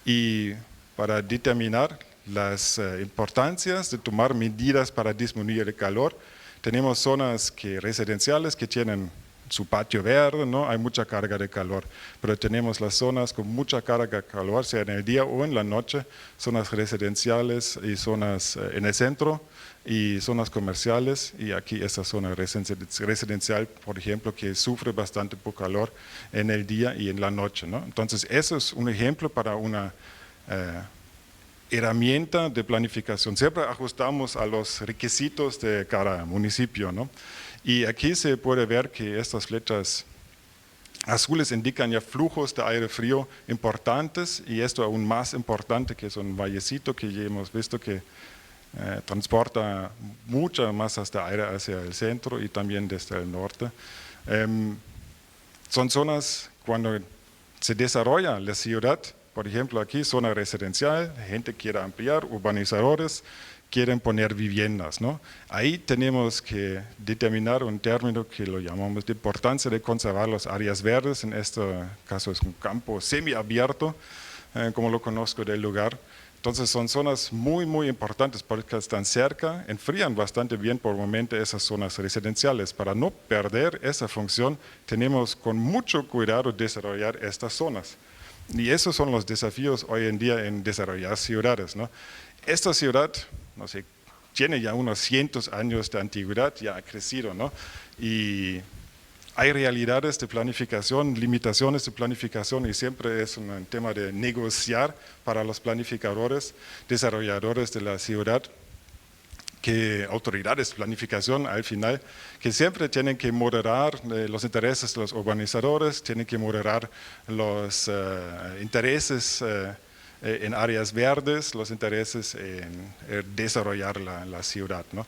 Y para determinar las importancias de tomar medidas para disminuir el calor, tenemos zonas residenciales que tienen su patio verde, ¿no? Hay mucha carga de calor, pero tenemos las zonas con mucha carga de calor, sea en el día o en la noche, zonas residenciales y zonas en el centro y zonas comerciales, y aquí esta zona residencial, por ejemplo, que sufre bastante por calor en el día y en la noche, ¿no? Entonces, eso es un ejemplo para una herramienta de planificación. Siempre ajustamos a los requisitos de cada municipio, ¿no? Y aquí se puede ver que estas flechas azules indican ya flujos de aire frío importantes, y esto aún más importante, que es un vallecito que ya hemos visto que transporta muchas masas de aire hacia el centro y también desde el norte. Son zonas cuando se desarrolla la ciudad, por ejemplo aquí zona residencial, gente quiere ampliar, urbanizadores quieren poner viviendas, ¿no? Ahí tenemos que determinar un término que lo llamamos de importancia de conservar las áreas verdes. En este caso es un campo semiabierto, como lo conozco del lugar. Entonces son zonas muy, muy importantes porque están cerca, enfrían bastante bien por el momento esas zonas residenciales. Para no perder esa función, tenemos con mucho cuidado desarrollar estas zonas. Y esos son los desafíos hoy en día en desarrollar ciudades, ¿no? Esta ciudad, no sé, tiene ya unos cientos años de antigüedad, ya ha crecido, ¿no? Y hay realidades de planificación, limitaciones de planificación, y siempre es un tema de negociar para los planificadores, desarrolladores de la ciudad, que autoridades de planificación al final, que siempre tienen que moderar los intereses de los urbanizadores, tienen que moderar los intereses en áreas verdes, los intereses en desarrollar la ciudad, ¿no?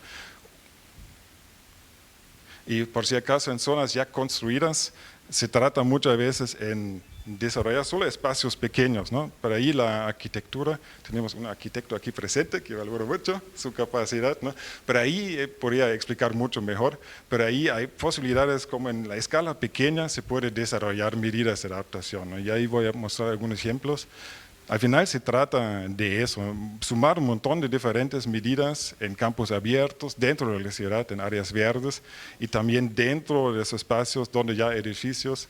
Y por si acaso en zonas ya construidas se trata muchas veces en desarrollar solo espacios pequeños, ¿no? Para ahí la arquitectura, tenemos un arquitecto aquí presente que valoro mucho su capacidad, ¿no? Pero ahí podría explicar mucho mejor, pero ahí hay posibilidades como en la escala pequeña se puede desarrollar medidas de adaptación, ¿no? Y ahí voy a mostrar algunos ejemplos. Al final se trata de eso, sumar un montón de diferentes medidas en campos abiertos, dentro de la ciudad, en áreas verdes y también dentro de esos espacios donde ya hay edificios,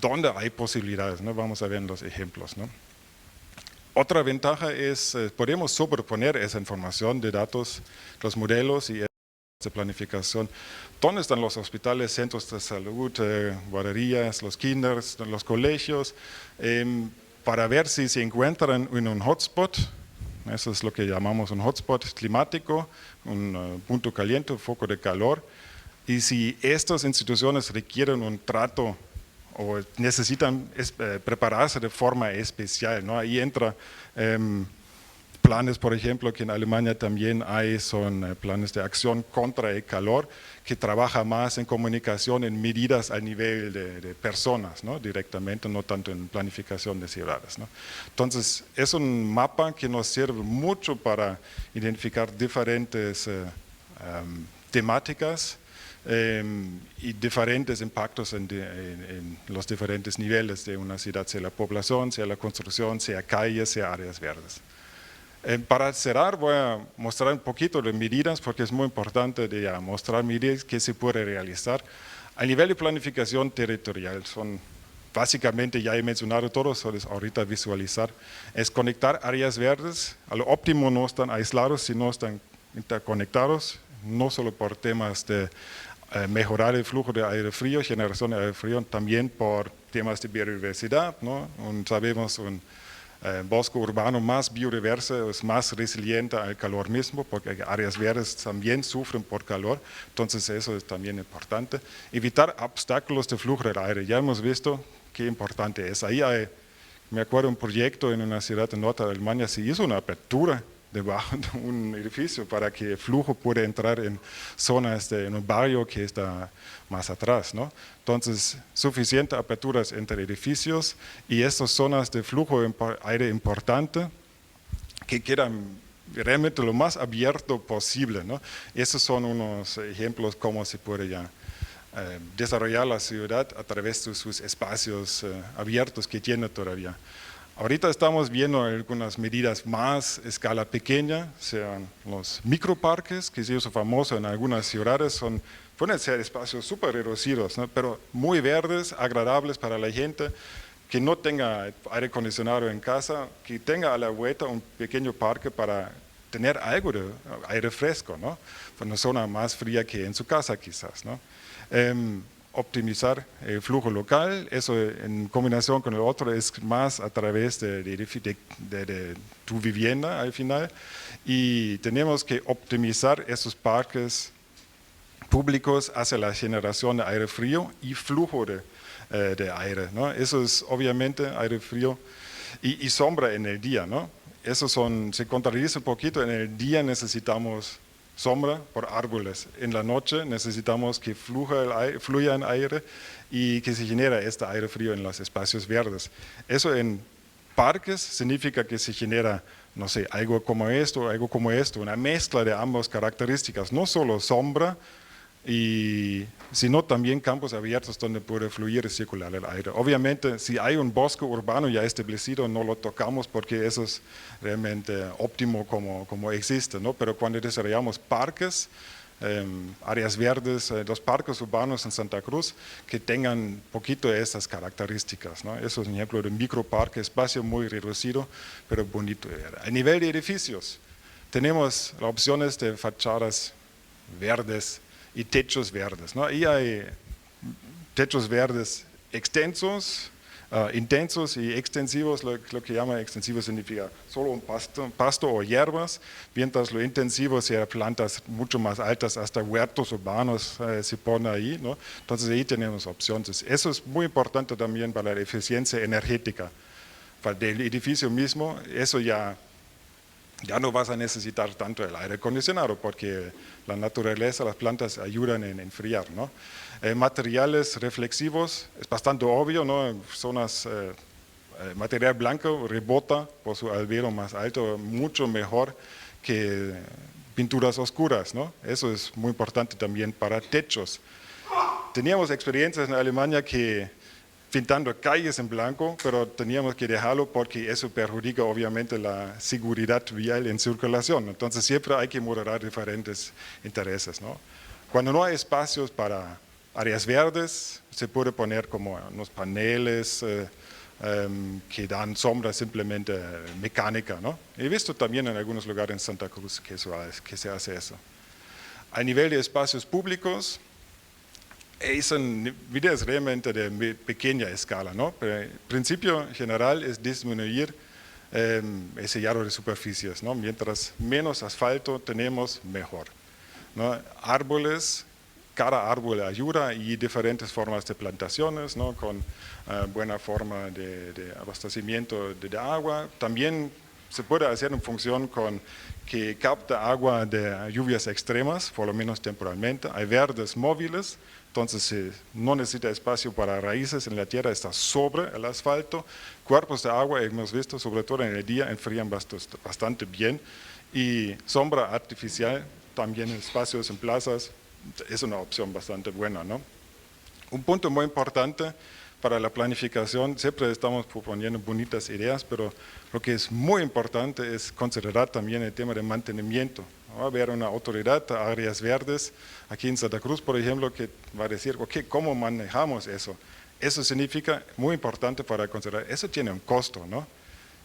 donde hay posibilidades, ¿no? Vamos a ver los ejemplos, ¿no? Otra ventaja es, podemos sobreponer esa información de datos, los modelos y de planificación. ¿Dónde están los hospitales, centros de salud, guarderías, los kinders, los colegios? Para ver si se encuentran en un hotspot, eso es lo que llamamos un hotspot climático, un punto caliente, un foco de calor, y si estas instituciones requieren un trato o necesitan prepararse de forma especial, ¿no? Ahí entra planes, por ejemplo, que en Alemania también hay, son planes de acción contra el calor, que trabaja más en comunicación, en medidas a nivel de personas, ¿no? Directamente, no tanto en planificación de ciudades, ¿no? Entonces, es un mapa que nos sirve mucho para identificar diferentes temáticas y diferentes impactos en los diferentes niveles de una ciudad, sea la población, sea la construcción, sea calles, sea áreas verdes. Para cerrar voy a mostrar un poquito de medidas porque es muy importante de mostrar medidas que se puede realizar. A nivel de planificación territorial son básicamente, ya he mencionado todo, solo es ahorita visualizar, es conectar áreas verdes, a lo óptimo no están aislados, sino están interconectados, no solo por temas de mejorar el flujo de aire frío, generación de aire frío, también por temas de biodiversidad, ¿no? Sabemos un bosque urbano más biodiverso es más resiliente al calor mismo, porque áreas verdes también sufren por calor, entonces eso es también importante. Evitar obstáculos de flujo del aire, ya hemos visto qué importante es. Ahí hay, me acuerdo un proyecto en una ciudad en norte de Alemania, se hizo una apertura debajo de un edificio para que el flujo pueda entrar en zonas en un barrio que está más atrás, ¿no? Entonces, suficientes aperturas entre edificios y estas zonas de flujo de aire importante que quedan realmente lo más abierto posible, ¿no? Esos son unos ejemplos cómo se puede ya desarrollar la ciudad a través de sus espacios abiertos que tiene todavía. Ahorita estamos viendo algunas medidas más a escala pequeña, sean los microparques, que se hizo famoso en algunas ciudades, pueden ser espacios súper reducidos, ¿no? Pero muy verdes, agradables para la gente, que no tenga aire acondicionado en casa, que tenga a la vuelta un pequeño parque para tener algo de aire fresco, ¿no? Una zona más fría que en su casa quizás, ¿no? Optimizar el flujo local, eso en combinación con el otro es más a través de tu vivienda al final, y tenemos que optimizar esos parques públicos hacia la generación de aire frío y flujo de aire, ¿no? Eso es obviamente aire frío y sombra en el día, ¿no? Eso se contradice un poquito, en el día necesitamos sombra por árboles. En la noche necesitamos que fluya el aire y que se genere este aire frío en los espacios verdes. Eso en parques significa que se genera, no sé, algo como esto, una mezcla de ambas características, no solo sombra, sino también campos abiertos donde puede fluir y circular el aire. Obviamente, si hay un bosque urbano ya establecido, no lo tocamos porque eso es realmente óptimo como existe, ¿no? Pero cuando desarrollamos parques, áreas verdes, los parques urbanos en Santa Cruz, que tengan un poquito de esas características, ¿no? Eso es un ejemplo de un microparque, espacio muy reducido, pero bonito. A nivel de edificios, tenemos las opciones de fachadas verdes y techos verdes, ¿no? Ahí hay techos verdes extensos, intensos y extensivos. Lo que llama extensivo significa solo un pasto o hierbas, mientras lo intensivo sea plantas mucho más altas, hasta huertos urbanos se pone ahí, ¿no? Entonces ahí tenemos opciones. Eso es muy importante también para la eficiencia energética del edificio mismo. Eso ya ya no vas a necesitar tanto el aire acondicionado porque la naturaleza, las plantas ayudan en enfriar, ¿no? Materiales reflexivos, es bastante obvio, ¿no? Material blanco rebota por su albedo más alto, mucho mejor que pinturas oscuras, ¿no? Eso es muy importante también para techos. Teníamos experiencias en Alemania que pintando calles en blanco, pero teníamos que dejarlo porque eso perjudica obviamente la seguridad vial en circulación. Entonces siempre hay que moderar diferentes intereses, ¿no? Cuando no hay espacios para áreas verdes, se puede poner como unos paneles que dan sombra simplemente mecánica, ¿no? He visto también en algunos lugares en Santa Cruz que se hace eso. A nivel de espacios públicos, son medidas realmente de pequeña escala, ¿no? Pero el principio general es disminuir el sellado de superficies, ¿no? Mientras menos asfalto tenemos, mejor, ¿no? Árboles, cada árbol ayuda y diferentes formas de plantaciones, ¿no? Con buena forma de abastecimiento de agua. También se puede hacer en función con que capta agua de lluvias extremas, por lo menos temporalmente. Hay verdes móviles, entonces no necesita espacio para raíces en la tierra, está sobre el asfalto. Cuerpos de agua, hemos visto, sobre todo en el día, enfrían bastante bien. Y sombra artificial, también en espacios en plazas, es una opción bastante buena, ¿no? Un punto muy importante para la planificación, siempre estamos proponiendo bonitas ideas, pero lo que es muy importante es considerar también el tema de mantenimiento. Va a haber una autoridad de áreas verdes aquí en Santa Cruz, por ejemplo, que va a decir, ok, ¿cómo manejamos eso? Eso significa, muy importante para considerar, eso tiene un costo, ¿no?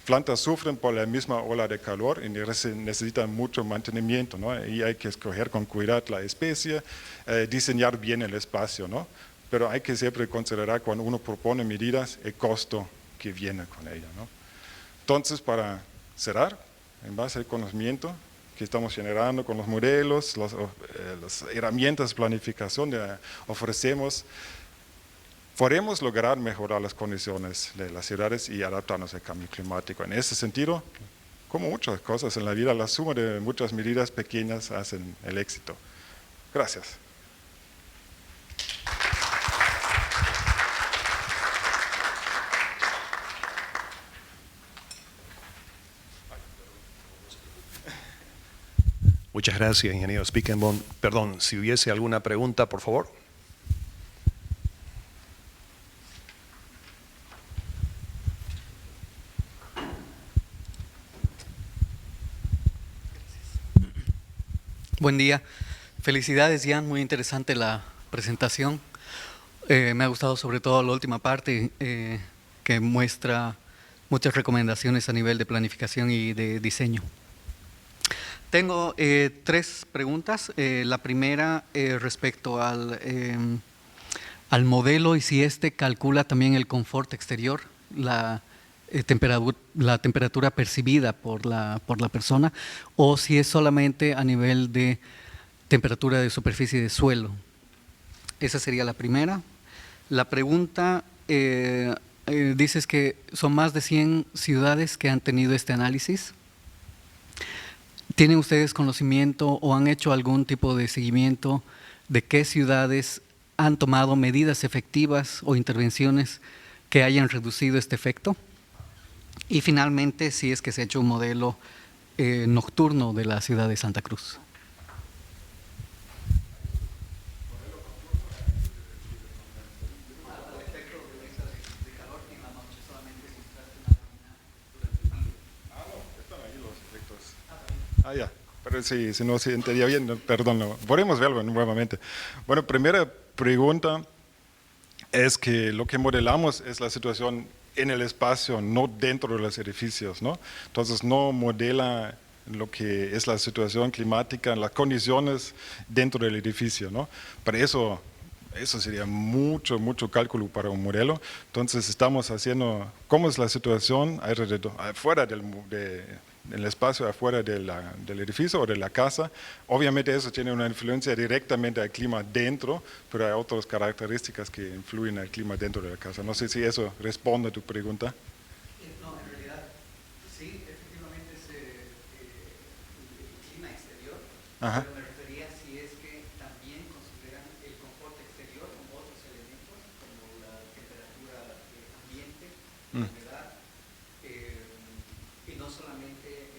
Plantas sufren por la misma ola de calor y necesitan mucho mantenimiento, ¿no? Y hay que escoger con cuidado la especie, diseñar bien el espacio, ¿no? Pero hay que siempre considerar cuando uno propone medidas el costo que viene con ella, ¿no? Entonces, para cerrar, en base al conocimiento que estamos generando con los modelos, las herramientas de planificación que ofrecemos, podemos lograr mejorar las condiciones de las ciudades y adaptarnos al cambio climático. En ese sentido, como muchas cosas en la vida, la suma de muchas medidas pequeñas hacen el éxito. Gracias. Muchas gracias, ingeniero Spiekenbaum. Perdón, si hubiese alguna pregunta, por favor. Buen día. Felicidades, Jan. Muy interesante la presentación. Me ha gustado sobre todo la última parte que muestra muchas recomendaciones a nivel de planificación y de diseño. Tengo 3 preguntas. La primera respecto al modelo y si este calcula también el confort exterior, la temperatura percibida por la persona, o si es solamente a nivel de temperatura de superficie de suelo. Esa sería la primera. La pregunta, dices que son más de 100 ciudades que han tenido este análisis. ¿Tienen ustedes conocimiento o han hecho algún tipo de seguimiento de qué ciudades han tomado medidas efectivas o intervenciones que hayan reducido este efecto? Y finalmente, si es que se ha hecho un modelo nocturno de la ciudad de Santa Cruz. Ya, pero si no se entendía bien, perdón, podemos verlo nuevamente. Bueno, primera pregunta es que lo que modelamos es la situación en el espacio, no dentro de los edificios, ¿no? Entonces no modela lo que es la situación climática, las condiciones dentro del edificio, ¿no? Para eso sería mucho cálculo para un modelo. Entonces estamos haciendo cómo es la situación alrededor, afuera del espacio, afuera del edificio o de la casa. Obviamente eso tiene una influencia directamente al clima dentro, pero hay otras características que influyen al clima dentro de la casa. No sé si eso responde a tu pregunta. No, en realidad sí, efectivamente exterior, Ajá. pero me refería si es que también consideran el confort exterior como otros elementos, como la temperatura ambiente, la humedad, y no solamente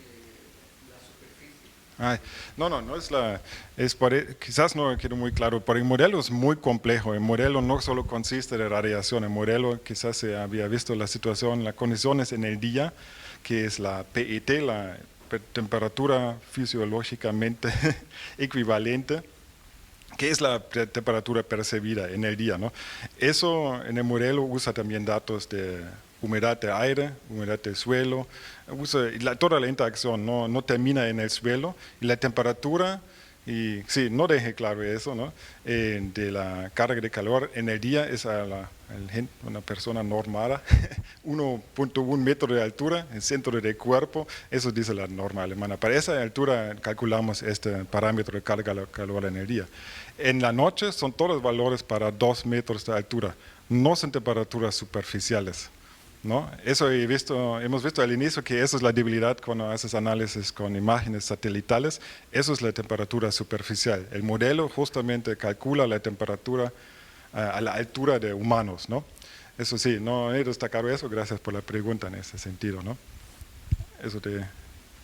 la superficie. Ay, no es quizás no quedó muy claro, pero el modelo es muy complejo. El modelo no solo consiste de radiación, el modelo quizás se había visto la situación, las condiciones en el día, que es la PET, la temperatura fisiológicamente equivalente, que es la temperatura percibida en el día, ¿no? Eso en el modelo usa también datos de humedad de aire, humedad del suelo, toda la interacción no termina en el suelo, y la temperatura, y sí, no deje claro eso, ¿no? De la carga de calor en el día es una persona normada, 1.1 metro de altura, el centro del cuerpo, eso dice la norma alemana. Para esa altura calculamos este parámetro de carga de calor en el día. En la noche son todos valores para 2 metros de altura, no son temperaturas superficiales, ¿no? Eso hemos visto al inicio que eso es la debilidad cuando haces análisis con imágenes satelitales, eso es la temperatura superficial. El modelo justamente calcula la temperatura a la altura de humanos, ¿no? Eso sí, no he destacado eso, gracias por la pregunta en ese sentido, ¿no? Eso te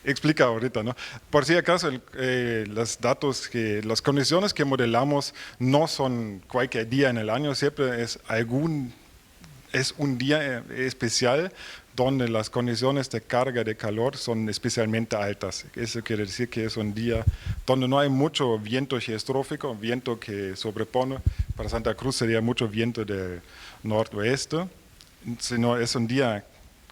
explica ahorita, ¿no? Por si acaso, los datos, las condiciones que modelamos no son cualquier día en el año, siempre es un día especial donde las condiciones de carga de calor son especialmente altas. Eso quiere decir que es un día donde no hay mucho viento geostrófico, viento que sobrepone. Para Santa Cruz sería mucho viento del noroeste, sino es un día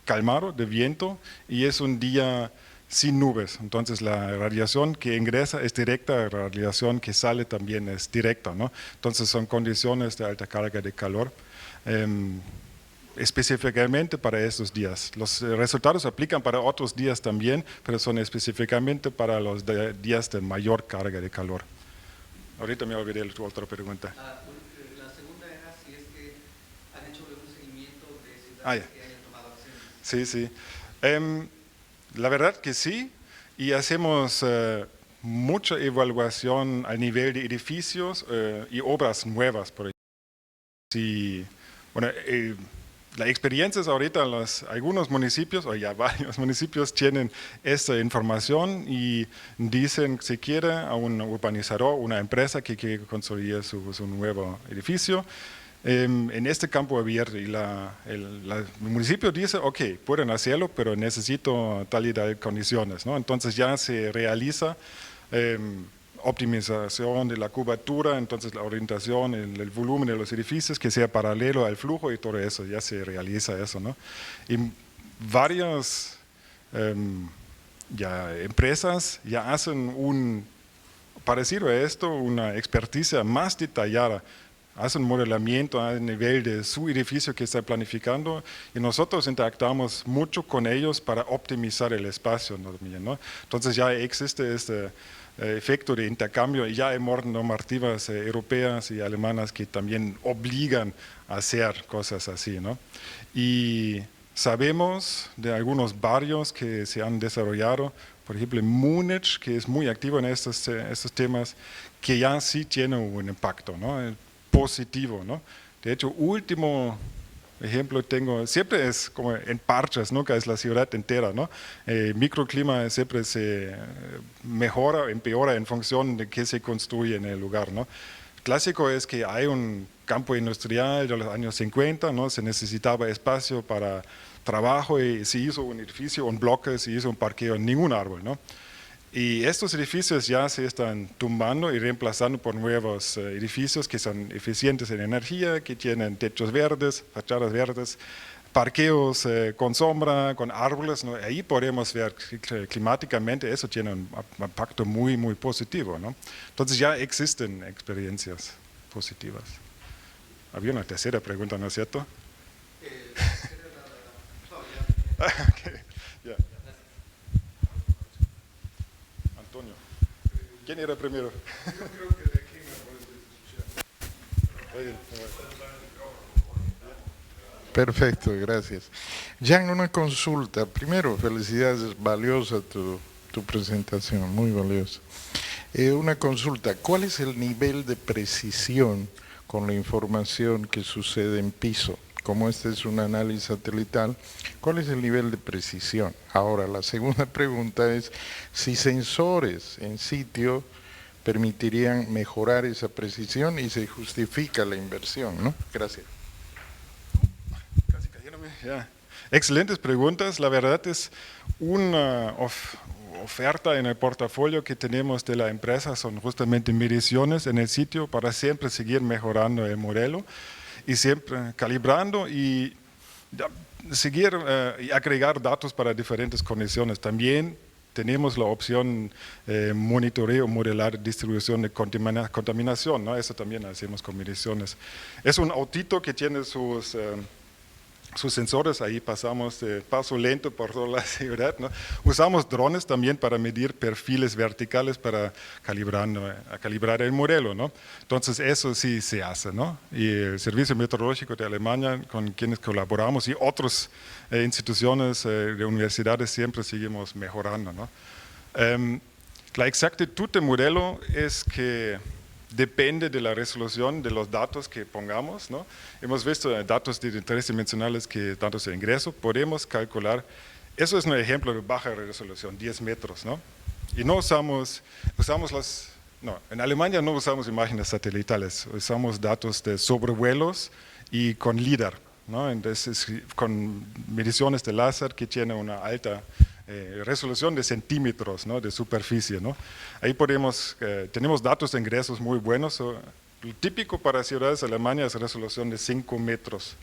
calmado de viento y es un día sin nubes. Entonces la radiación que ingresa es directa, la radiación que sale también es directa, ¿no? Entonces son condiciones de alta carga de calor. Específicamente para estos días. Los resultados se aplican para otros días también, pero son específicamente para los días de mayor carga de calor. Ahorita me olvidé de tu otra pregunta. La segunda era si es que han hecho un seguimiento de ciudades que hayan tomado acciones. Sí. La verdad que sí, y hacemos mucha evaluación a nivel de edificios y obras nuevas, por ejemplo. Sí, bueno, la experiencia es ahorita, algunos municipios, o ya varios municipios, tienen esta información y dicen si quiere a un urbanizador, una empresa que quiere construir su nuevo edificio en este campo abierto. Y el municipio dice, ok, pueden hacerlo, pero necesito tal y tal condiciones, ¿no? Entonces ya se realiza optimización de la curvatura, entonces la orientación, el volumen de los edificios, que sea paralelo al flujo y todo eso, ya se realiza eso, ¿no? Y varias empresas ya hacen parecido a esto, una experticia más detallada, hacen modelamiento a nivel de su edificio que está planificando y nosotros interactuamos mucho con ellos para optimizar el espacio, ¿no? Entonces ya existe este efecto de intercambio y ya hay normativas europeas y alemanas que también obligan a hacer cosas así, ¿no? Y sabemos de algunos barrios que se han desarrollado, por ejemplo en Múnich, que es muy activo en estos temas, que ya sí tiene un impacto, ¿no? Positivo, ¿no? De hecho, último ejemplo siempre es como en parches, nunca es la ciudad entera, ¿no? Microclima siempre se mejora, empeora en función de qué se construye en el lugar, ¿no? Clásico es que hay un campo industrial de los años 50, ¿no? Se necesitaba espacio para trabajo y se hizo un edificio, un bloque, se hizo un parqueo, ningún árbol, ¿no? Y estos edificios ya se están tumbando y reemplazando por nuevos edificios que son eficientes en energía, que tienen techos verdes, fachadas verdes, parqueos con sombra, con árboles, ¿no? Ahí podemos ver que climáticamente eso tiene un impacto muy, muy positivo, ¿no? Entonces ya existen experiencias positivas. Había una tercera pregunta, ¿no es cierto? Okay. Yeah. Antonio, ¿quién era primero? Yo creo que de aquí me puedes escuchar. Perfecto, gracias. Jan, una consulta. Primero, felicidades, valiosa tu tu presentación, muy valiosa. Una consulta, ¿cuál es el nivel de precisión con la información que sucede en piso? Como este es un análisis satelital, ¿cuál es el nivel de precisión? Ahora, la segunda pregunta es si sensores en sitio permitirían mejorar esa precisión y se justifica la inversión, ¿no? Gracias. Casi cayéndome, ya. Excelentes preguntas. La verdad es una oferta en el portafolio que tenemos de la empresa, son justamente mediciones en el sitio para siempre seguir mejorando el modelo y siempre calibrando y seguir y agregar datos para diferentes condiciones. También tenemos la opción monitoreo, modelar distribución de contaminación, ¿no? Eso también hacemos con mediciones. Es un autito que tiene sus sensores, ahí pasamos de paso lento por toda la ciudad, ¿no? Usamos drones también para medir perfiles verticales para calibrar el modelo, ¿no? Entonces eso sí se hace, ¿no? Y el Servicio Meteorológico de Alemania, con quienes colaboramos, y otras instituciones de universidades siempre seguimos mejorando, ¿no? La exactitud del modelo es que depende de la resolución de los datos que pongamos, ¿no? Hemos visto datos de 3 dimensionales que datos de ingreso, podemos calcular, eso es un ejemplo de baja resolución, 10 metros, ¿no? Y no usamos en Alemania no usamos imágenes satelitales, usamos datos de sobrevuelos y con LIDAR, ¿no? Entonces, con mediciones de láser que tienen una alta resolución de centímetros, ¿no? De superficie, ¿no? Ahí tenemos datos de ingresos muy buenos. Lo típico para ciudades de Alemania es resolución de 5 metros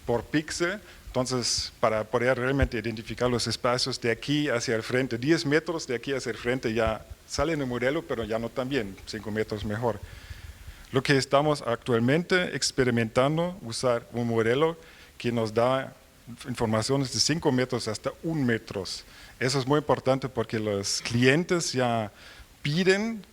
por píxel. Entonces, para poder realmente identificar los espacios de aquí hacia el frente, 10 metros de aquí hacia el frente ya sale en el modelo, pero ya no tan bien, 5 metros mejor. Lo que estamos actualmente experimentando, usar un modelo que nos da informaciones de 5 metros hasta 1 metro. Eso es muy importante porque los clientes ya piden,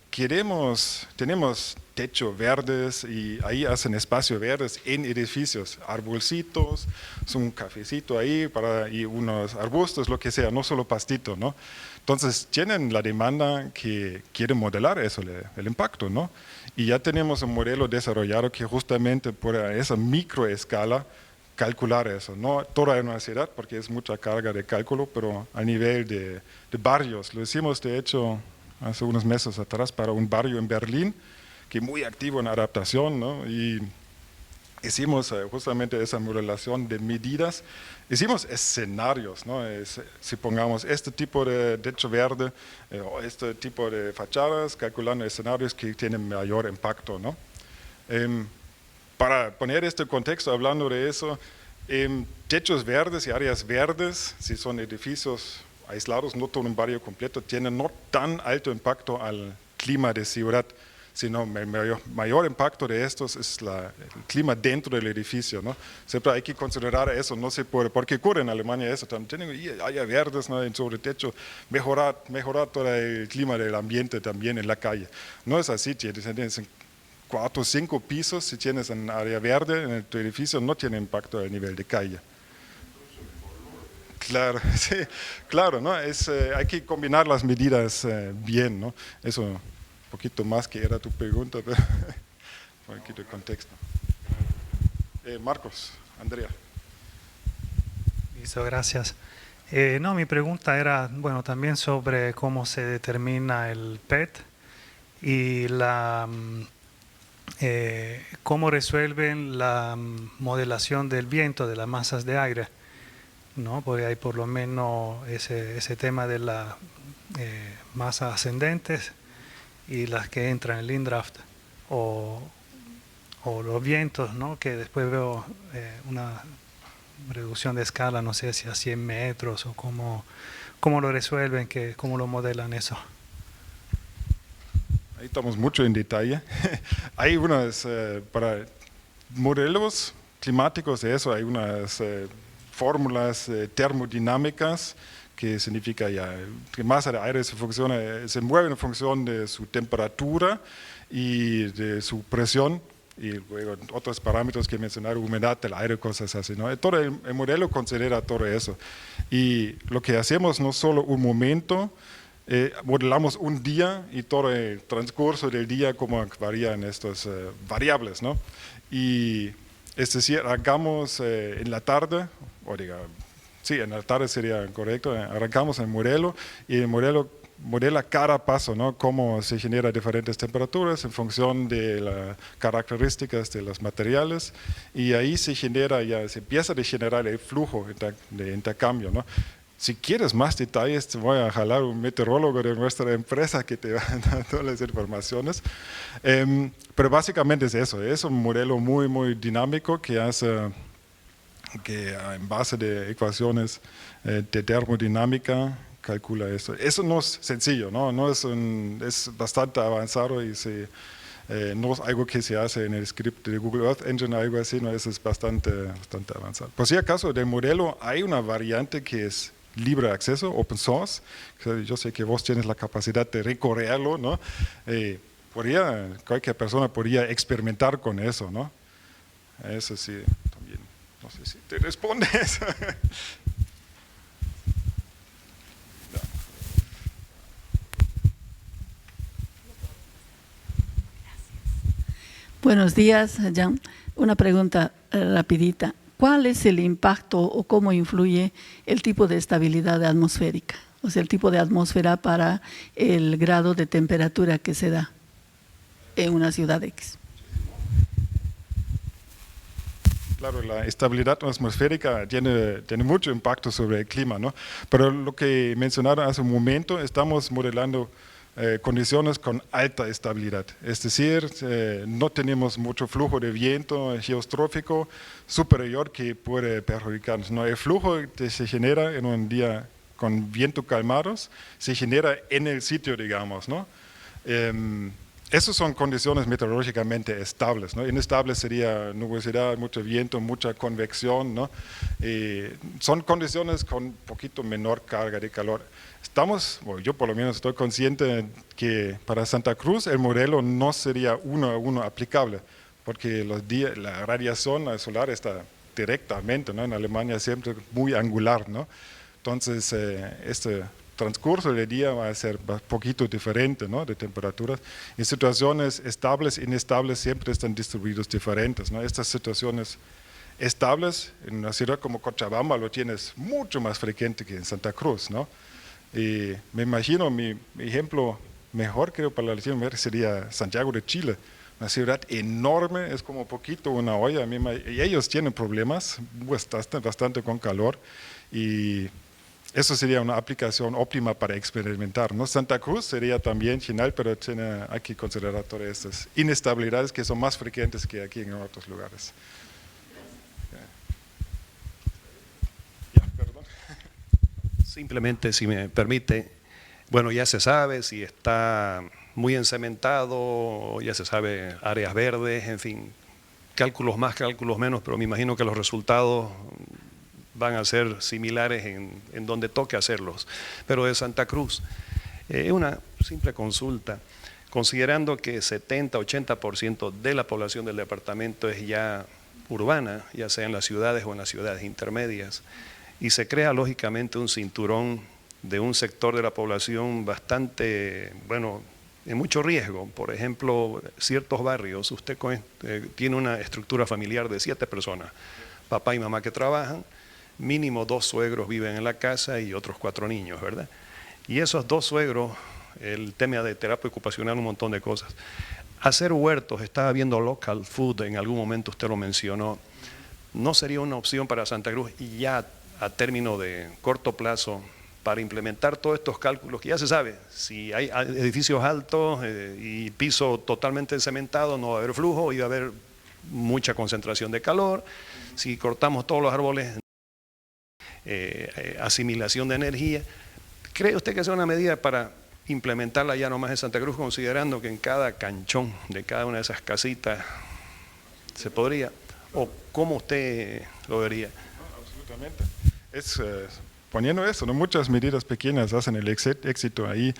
tenemos techo verdes y ahí hacen espacios verdes en edificios, arbolcitos, un cafecito ahí y unos arbustos, lo que sea, no solo pastito, ¿no? Entonces tienen la demanda que quieren modelar eso, el impacto, ¿no? Y ya tenemos un modelo desarrollado que justamente por esa microescala calcular eso, no toda una ciudad porque es mucha carga de cálculo, pero a nivel de barrios. Lo hicimos de hecho hace unos meses atrás para un barrio en Berlín que es muy activo en adaptación, ¿no? Y hicimos justamente esa modelación de medidas, hicimos escenarios, ¿no? Si pongamos este tipo de techo verde o este tipo de fachadas, calculando escenarios que tienen mayor impacto, ¿no? Para poner este contexto, hablando de eso, techos verdes y áreas verdes, si son edificios aislados, no todo un barrio completo, tienen no tan alto impacto al clima de ciudad, sino el mayor impacto de estos es el clima dentro del edificio, ¿no? Siempre hay que considerar eso, no se puede, porque ocurre en Alemania eso, también tienen áreas verdes, ¿no? Sobre el techo, mejorar todo el clima del ambiente también en la calle. No es así, tienes 4 o 5 pisos, si tienes un área verde en tu edificio, no tiene impacto al nivel de calle. Claro, sí, claro, ¿no? Hay que combinar las medidas bien, ¿no? Eso un poquito más que era tu pregunta, pero un poquito de contexto. Marcos, Andrea. Listo, gracias. No, mi pregunta era, bueno, también sobre cómo se determina el PET y cómo resuelven la modelación del viento, de las masas de aire, ¿no? Porque hay por lo menos ese tema de las masas ascendentes y las que entran en el Lindraft o los vientos, ¿no? Que después veo una reducción de escala, no sé si a 100 metros o cómo lo resuelven, cómo lo modelan eso. Ahí estamos mucho en detalle. Hay unas, para modelos climáticos de eso, hay unas fórmulas termodinámicas que significa que masa de aire se mueve en función de su temperatura y de su presión y luego otros parámetros que mencionar, humedad del aire, cosas así, ¿no? Todo el modelo considera todo eso. Y lo que hacemos no solo un momento, modelamos un día y todo el transcurso del día cómo varían estas variables, ¿no? Y es decir, arrancamos en la tarde, o diga, sí, en la tarde sería correcto, arrancamos el modelo y el modelo modela cada paso, ¿no? Cómo se genera diferentes temperaturas en función de las características de los materiales, y ahí se empieza a generar el flujo de intercambio, ¿no? Si quieres más detalles, te voy a jalar un meteorólogo de nuestra empresa que te va a dar todas las informaciones. Pero básicamente es eso, es un modelo muy, muy dinámico que hace que en base de ecuaciones de termodinámica calcula eso. Eso no es sencillo, ¿no? Es bastante avanzado y no es algo que se hace en el script de Google Earth Engine o algo así, ¿no? Eso es bastante avanzado. Por si acaso, del modelo hay una variante que es libre de acceso, open source. Yo sé que vos tienes la capacidad de recorrerlo, ¿no? Cualquier persona podría experimentar con eso, ¿no? Eso sí, también, no sé si te responde eso. Buenos días, Jan. Una pregunta rapidita. ¿Cuál es el impacto o cómo influye el tipo de estabilidad atmosférica? O sea, el tipo de atmósfera para el grado de temperatura que se da en una ciudad X. Claro, la estabilidad atmosférica tiene mucho impacto sobre el clima, ¿no? Pero lo que mencionaron hace un momento, estamos modelando condiciones con alta estabilidad, es decir, no tenemos mucho flujo de viento geostrófico superior que puede perjudicarnos, ¿no? El flujo que se genera en un día con viento calmados se genera en el sitio, digamos, ¿no? Esas son condiciones meteorológicamente estables, ¿no? Inestables sería nubosidad, mucho viento, mucha convección, ¿no? Son condiciones con un poquito menor carga de calor. Yo por lo menos estoy consciente que para Santa Cruz el modelo no sería uno a uno aplicable, porque la radiación solar está directamente, ¿no? En Alemania siempre muy angular, ¿no? Entonces, este transcurso del día va a ser un poquito diferente, ¿no? De temperaturas. En situaciones estables e inestables siempre están distribuidos diferentes, ¿no? Estas situaciones estables en una ciudad como Cochabamba lo tienes mucho más frecuente que en Santa Cruz, ¿no? Y me imagino mi ejemplo mejor, creo, para la Latinoamérica sería Santiago de Chile, una ciudad enorme, es como poquito una olla, y ellos tienen problemas bastante con calor, y eso sería una aplicación óptima para experimentar, ¿no? Santa Cruz sería también genial, pero hay que considerar todas estas inestabilidades que son más frecuentes que aquí en otros lugares. Perdón. Simplemente, si me permite, bueno, ya se sabe si está muy encementado, ya se sabe áreas verdes, en fin, cálculos más, cálculos menos, pero me imagino que los resultados van a ser similares en donde toque hacerlos. Pero de Santa Cruz, una simple consulta, considerando que 70-80% de la población del departamento es ya urbana, ya sea en las ciudades o en las ciudades intermedias, y se crea lógicamente un cinturón de un sector de la población bastante, bueno, en mucho riesgo. Por ejemplo, ciertos barrios, usted tiene una estructura familiar de 7 personas, papá y mamá que trabajan, mínimo 2 suegros viven en la casa y otros 4 niños, ¿verdad? Y esos 2 suegros, el tema de terapia ocupacional, un montón de cosas. Hacer huertos, estaba viendo local food, en algún momento usted lo mencionó, ¿no sería una opción para Santa Cruz y ya a término de corto plazo para implementar todos estos cálculos que ya se sabe? Si hay edificios altos y piso totalmente encementado, no va a haber flujo y va a haber mucha concentración de calor. Si cortamos todos los árboles, asimilación de energía. ¿Cree usted que sea una medida para implementarla ya nomás en Santa Cruz, considerando que en cada canchón de cada una de esas casitas se podría? ¿O cómo usted lo vería? No, absolutamente. Poniendo eso, ¿no? Muchas medidas pequeñas hacen el éxito ahí.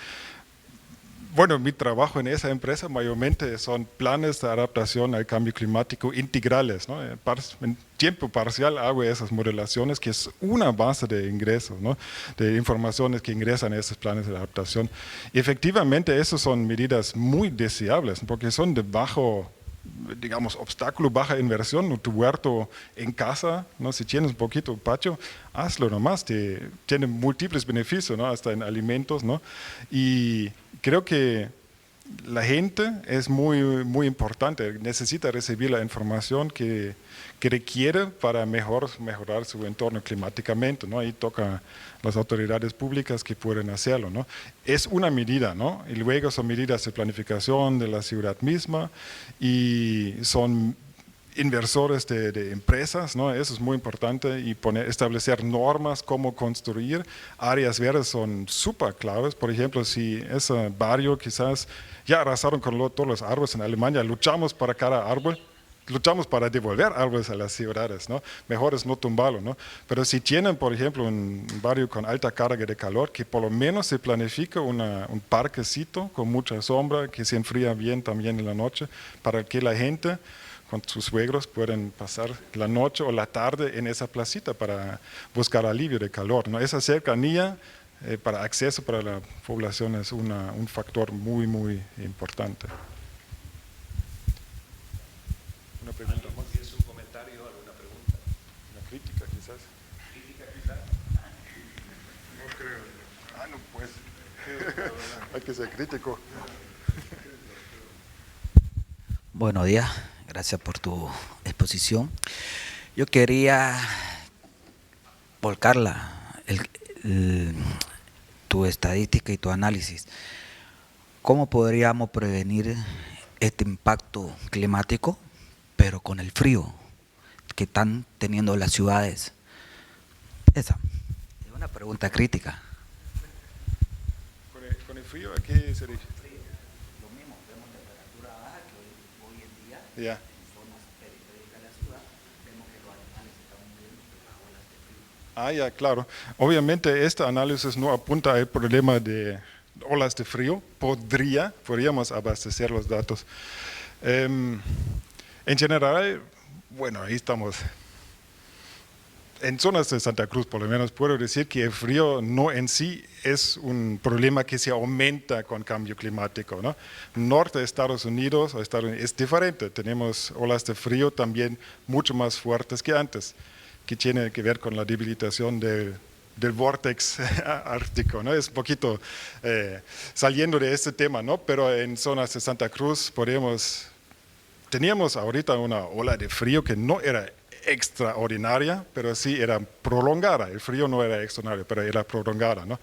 Bueno, mi trabajo en esa empresa mayormente son planes de adaptación al cambio climático integrales, ¿no? En tiempo parcial hago esas modelaciones, que es una base de ingresos, ¿no? De informaciones que ingresan a esos planes de adaptación. Y efectivamente, esas son medidas muy deseables, porque son de bajo, digamos, obstáculo, baja inversión. Tu huerto en casa, ¿no? Si tienes un poquito de patio, hazlo nomás, tiene múltiples beneficios, ¿no? Hasta en alimentos, ¿no? Y creo que la gente es muy, muy importante, necesita recibir la información que requiere para mejorar su entorno climáticamente, ¿no? Ahí toca las autoridades públicas que pueden hacerlo, ¿no? Es una medida, ¿no? Y luego son medidas de planificación de la ciudad misma y son inversores de empresas, ¿no? Eso es muy importante, y establecer normas, cómo construir. Áreas verdes son súper claves. Por ejemplo, si ese barrio quizás ya arrasaron con todos los árboles en Alemania, luchamos para cada árbol, luchamos para devolver árboles a las ciudades, ¿no? Mejor es no tumbarlo, ¿no? Pero si tienen, por ejemplo, un barrio con alta carga de calor, que por lo menos se planifica un parquecito con mucha sombra, que se enfría bien también en la noche, para que la gente con sus suegros pueden pasar la noche o la tarde en esa placita para buscar alivio de calor, ¿no? Esa cercanía para acceso para la población es un factor muy, muy importante. ¿Una pregunta más? ¿Tienes un comentario, alguna pregunta? ¿Una crítica quizás? ¿Crítica quizás? No creo. No pues. Hay que ser crítico. Buenos días, gracias por tu exposición. Yo quería volcarla, tu estadística y tu análisis. ¿Cómo podríamos prevenir este impacto climático, pero con el frío que están teniendo las ciudades? Esa es una pregunta crítica. ¿Con el frío a qué se refiere? Lo mismo, vemos temperatura baja que hoy en día Ya. en zonas periféricas de la ciudad, vemos que los animales están muriendo por las olas de frío. Ya, claro. Obviamente este análisis no apunta al problema de olas de frío. Podríamos abastecer los datos. En general, bueno, ahí estamos. En zonas de Santa Cruz, por lo menos, puedo decir que el frío no en sí es un problema que se aumenta con cambio climático, ¿no? Norte de Estados Unidos es diferente. Tenemos olas de frío también mucho más fuertes que antes, que tiene que ver con la debilitación del vórtex ártico, ¿no? Es un poquito saliendo de este tema, ¿no? Pero en zonas de Santa Cruz teníamos ahorita una ola de frío que no era extraordinaria, pero sí era prolongada. El frío no era extraordinario, pero era prolongada, ¿no?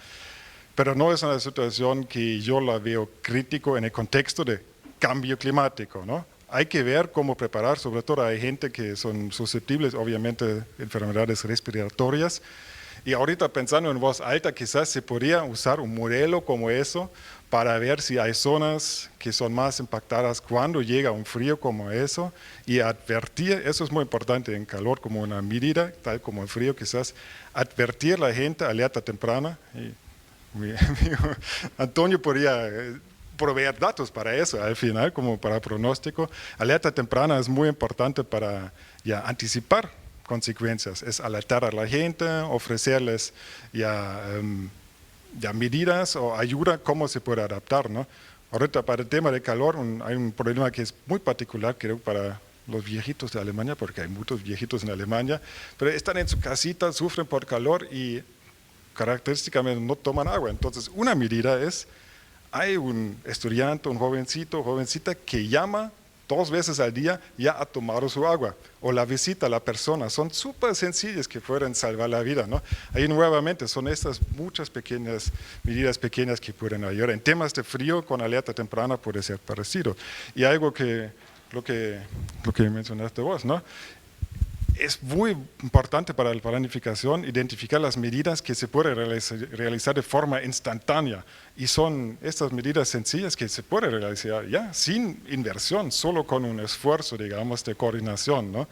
Pero no es una situación que yo la veo crítico en el contexto de cambio climático, ¿no? Hay que ver cómo preparar, sobre todo hay gente que son susceptibles, obviamente, de enfermedades respiratorias. Y ahorita pensando en voz alta, quizás se podría usar un modelo como eso para ver si hay zonas que son más impactadas cuando llega un frío como eso, y advertir, eso es muy importante en calor como una medida, tal como el frío, quizás advertir a la gente, alerta temprana. Y mi amigo Antonio podría proveer datos para eso al final, como para pronóstico. Alerta temprana es muy importante para ya anticipar consecuencias, es alertar a la gente, ofrecerles ya medidas o ayuda, cómo se puede adaptar, ¿no? Ahorita para el tema de calor hay un problema que es muy particular, creo, para los viejitos de Alemania, porque hay muchos viejitos en Alemania, pero están en su casita, sufren por calor y característicamente no toman agua. Entonces, una medida es, hay un estudiante, un jovencito, jovencita que llama 2 veces al día, ya ha tomado su agua, o la visita a la persona. Son súper sencillas que pueden salvar la vida, ¿no? Ahí nuevamente son estas muchas medidas pequeñas que pueden ayudar. En temas de frío, con alerta temprana puede ser parecido. Y algo lo que mencionaste vos, ¿no? Es muy importante para la planificación identificar las medidas que se pueden realizar de forma instantánea, y son estas medidas sencillas que se pueden realizar ya sin inversión, solo con un esfuerzo, digamos, de coordinación, ¿no?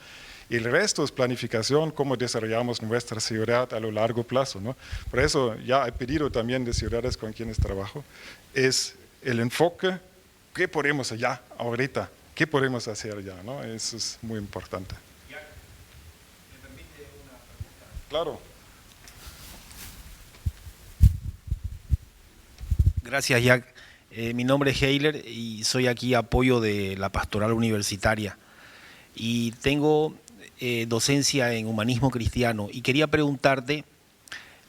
Y el resto es planificación, cómo desarrollamos nuestra ciudad a lo largo plazo, ¿no? Por eso ya he pedido también de ciudades con quienes trabajo, es el enfoque, ¿qué podemos allá, ahorita? ¿Qué podemos hacer ya? ¿No? Eso es muy importante. ¿Me permite una pregunta? Claro. Gracias, Jack. Mi nombre es Heiler y soy aquí apoyo de la pastoral universitaria. Y tengo docencia en humanismo cristiano. Y quería preguntarte,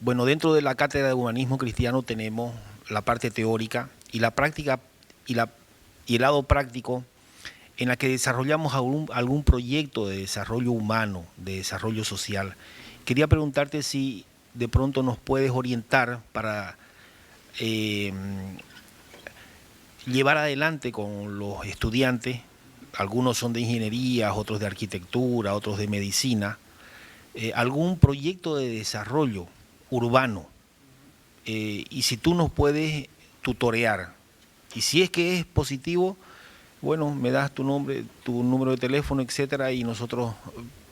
bueno, dentro de la cátedra de humanismo cristiano tenemos la parte teórica y la práctica y el lado práctico en la que desarrollamos algún proyecto de desarrollo humano, de desarrollo social. Quería preguntarte si de pronto nos puedes orientar para llevar adelante con los estudiantes, algunos son de ingeniería, otros de arquitectura, otros de medicina, algún proyecto de desarrollo urbano, y si tú nos puedes tutorear, y si es que es positivo, bueno, me das tu nombre, tu número de teléfono, etcétera, y nosotros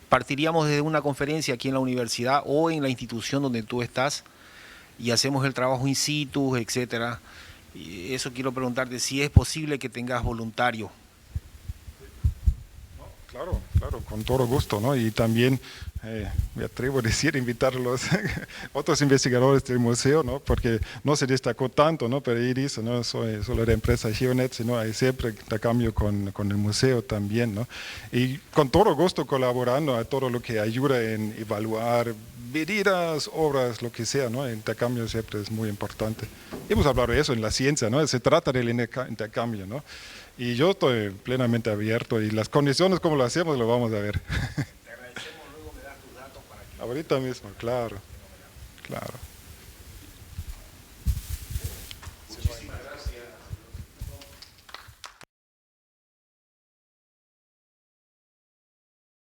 partiríamos desde una conferencia aquí en la universidad o en la institución donde tú estás y hacemos el trabajo in situ, etcétera. Y eso quiero preguntarte, si es posible que tengas voluntarios. Claro, claro, con todo gusto, ¿no? Y también me atrevo a decir, invitar a los otros investigadores del museo, ¿no? Porque no se destacó tanto, ¿no? Pero ahí dice, no soy solo de la empresa GeoNet, sino hay siempre intercambio con el museo también, ¿no? Y con todo gusto colaborando a todo lo que ayuda en evaluar medidas, obras, lo que sea, ¿no? El intercambio siempre es muy importante. Hemos hablado de eso en la ciencia, ¿no? Se trata del intercambio, ¿no? Y yo estoy plenamente abierto y las condiciones como lo hacemos lo vamos a ver. Te agradecemos, luego me das tus datos para que... Ahorita mismo, claro, claro.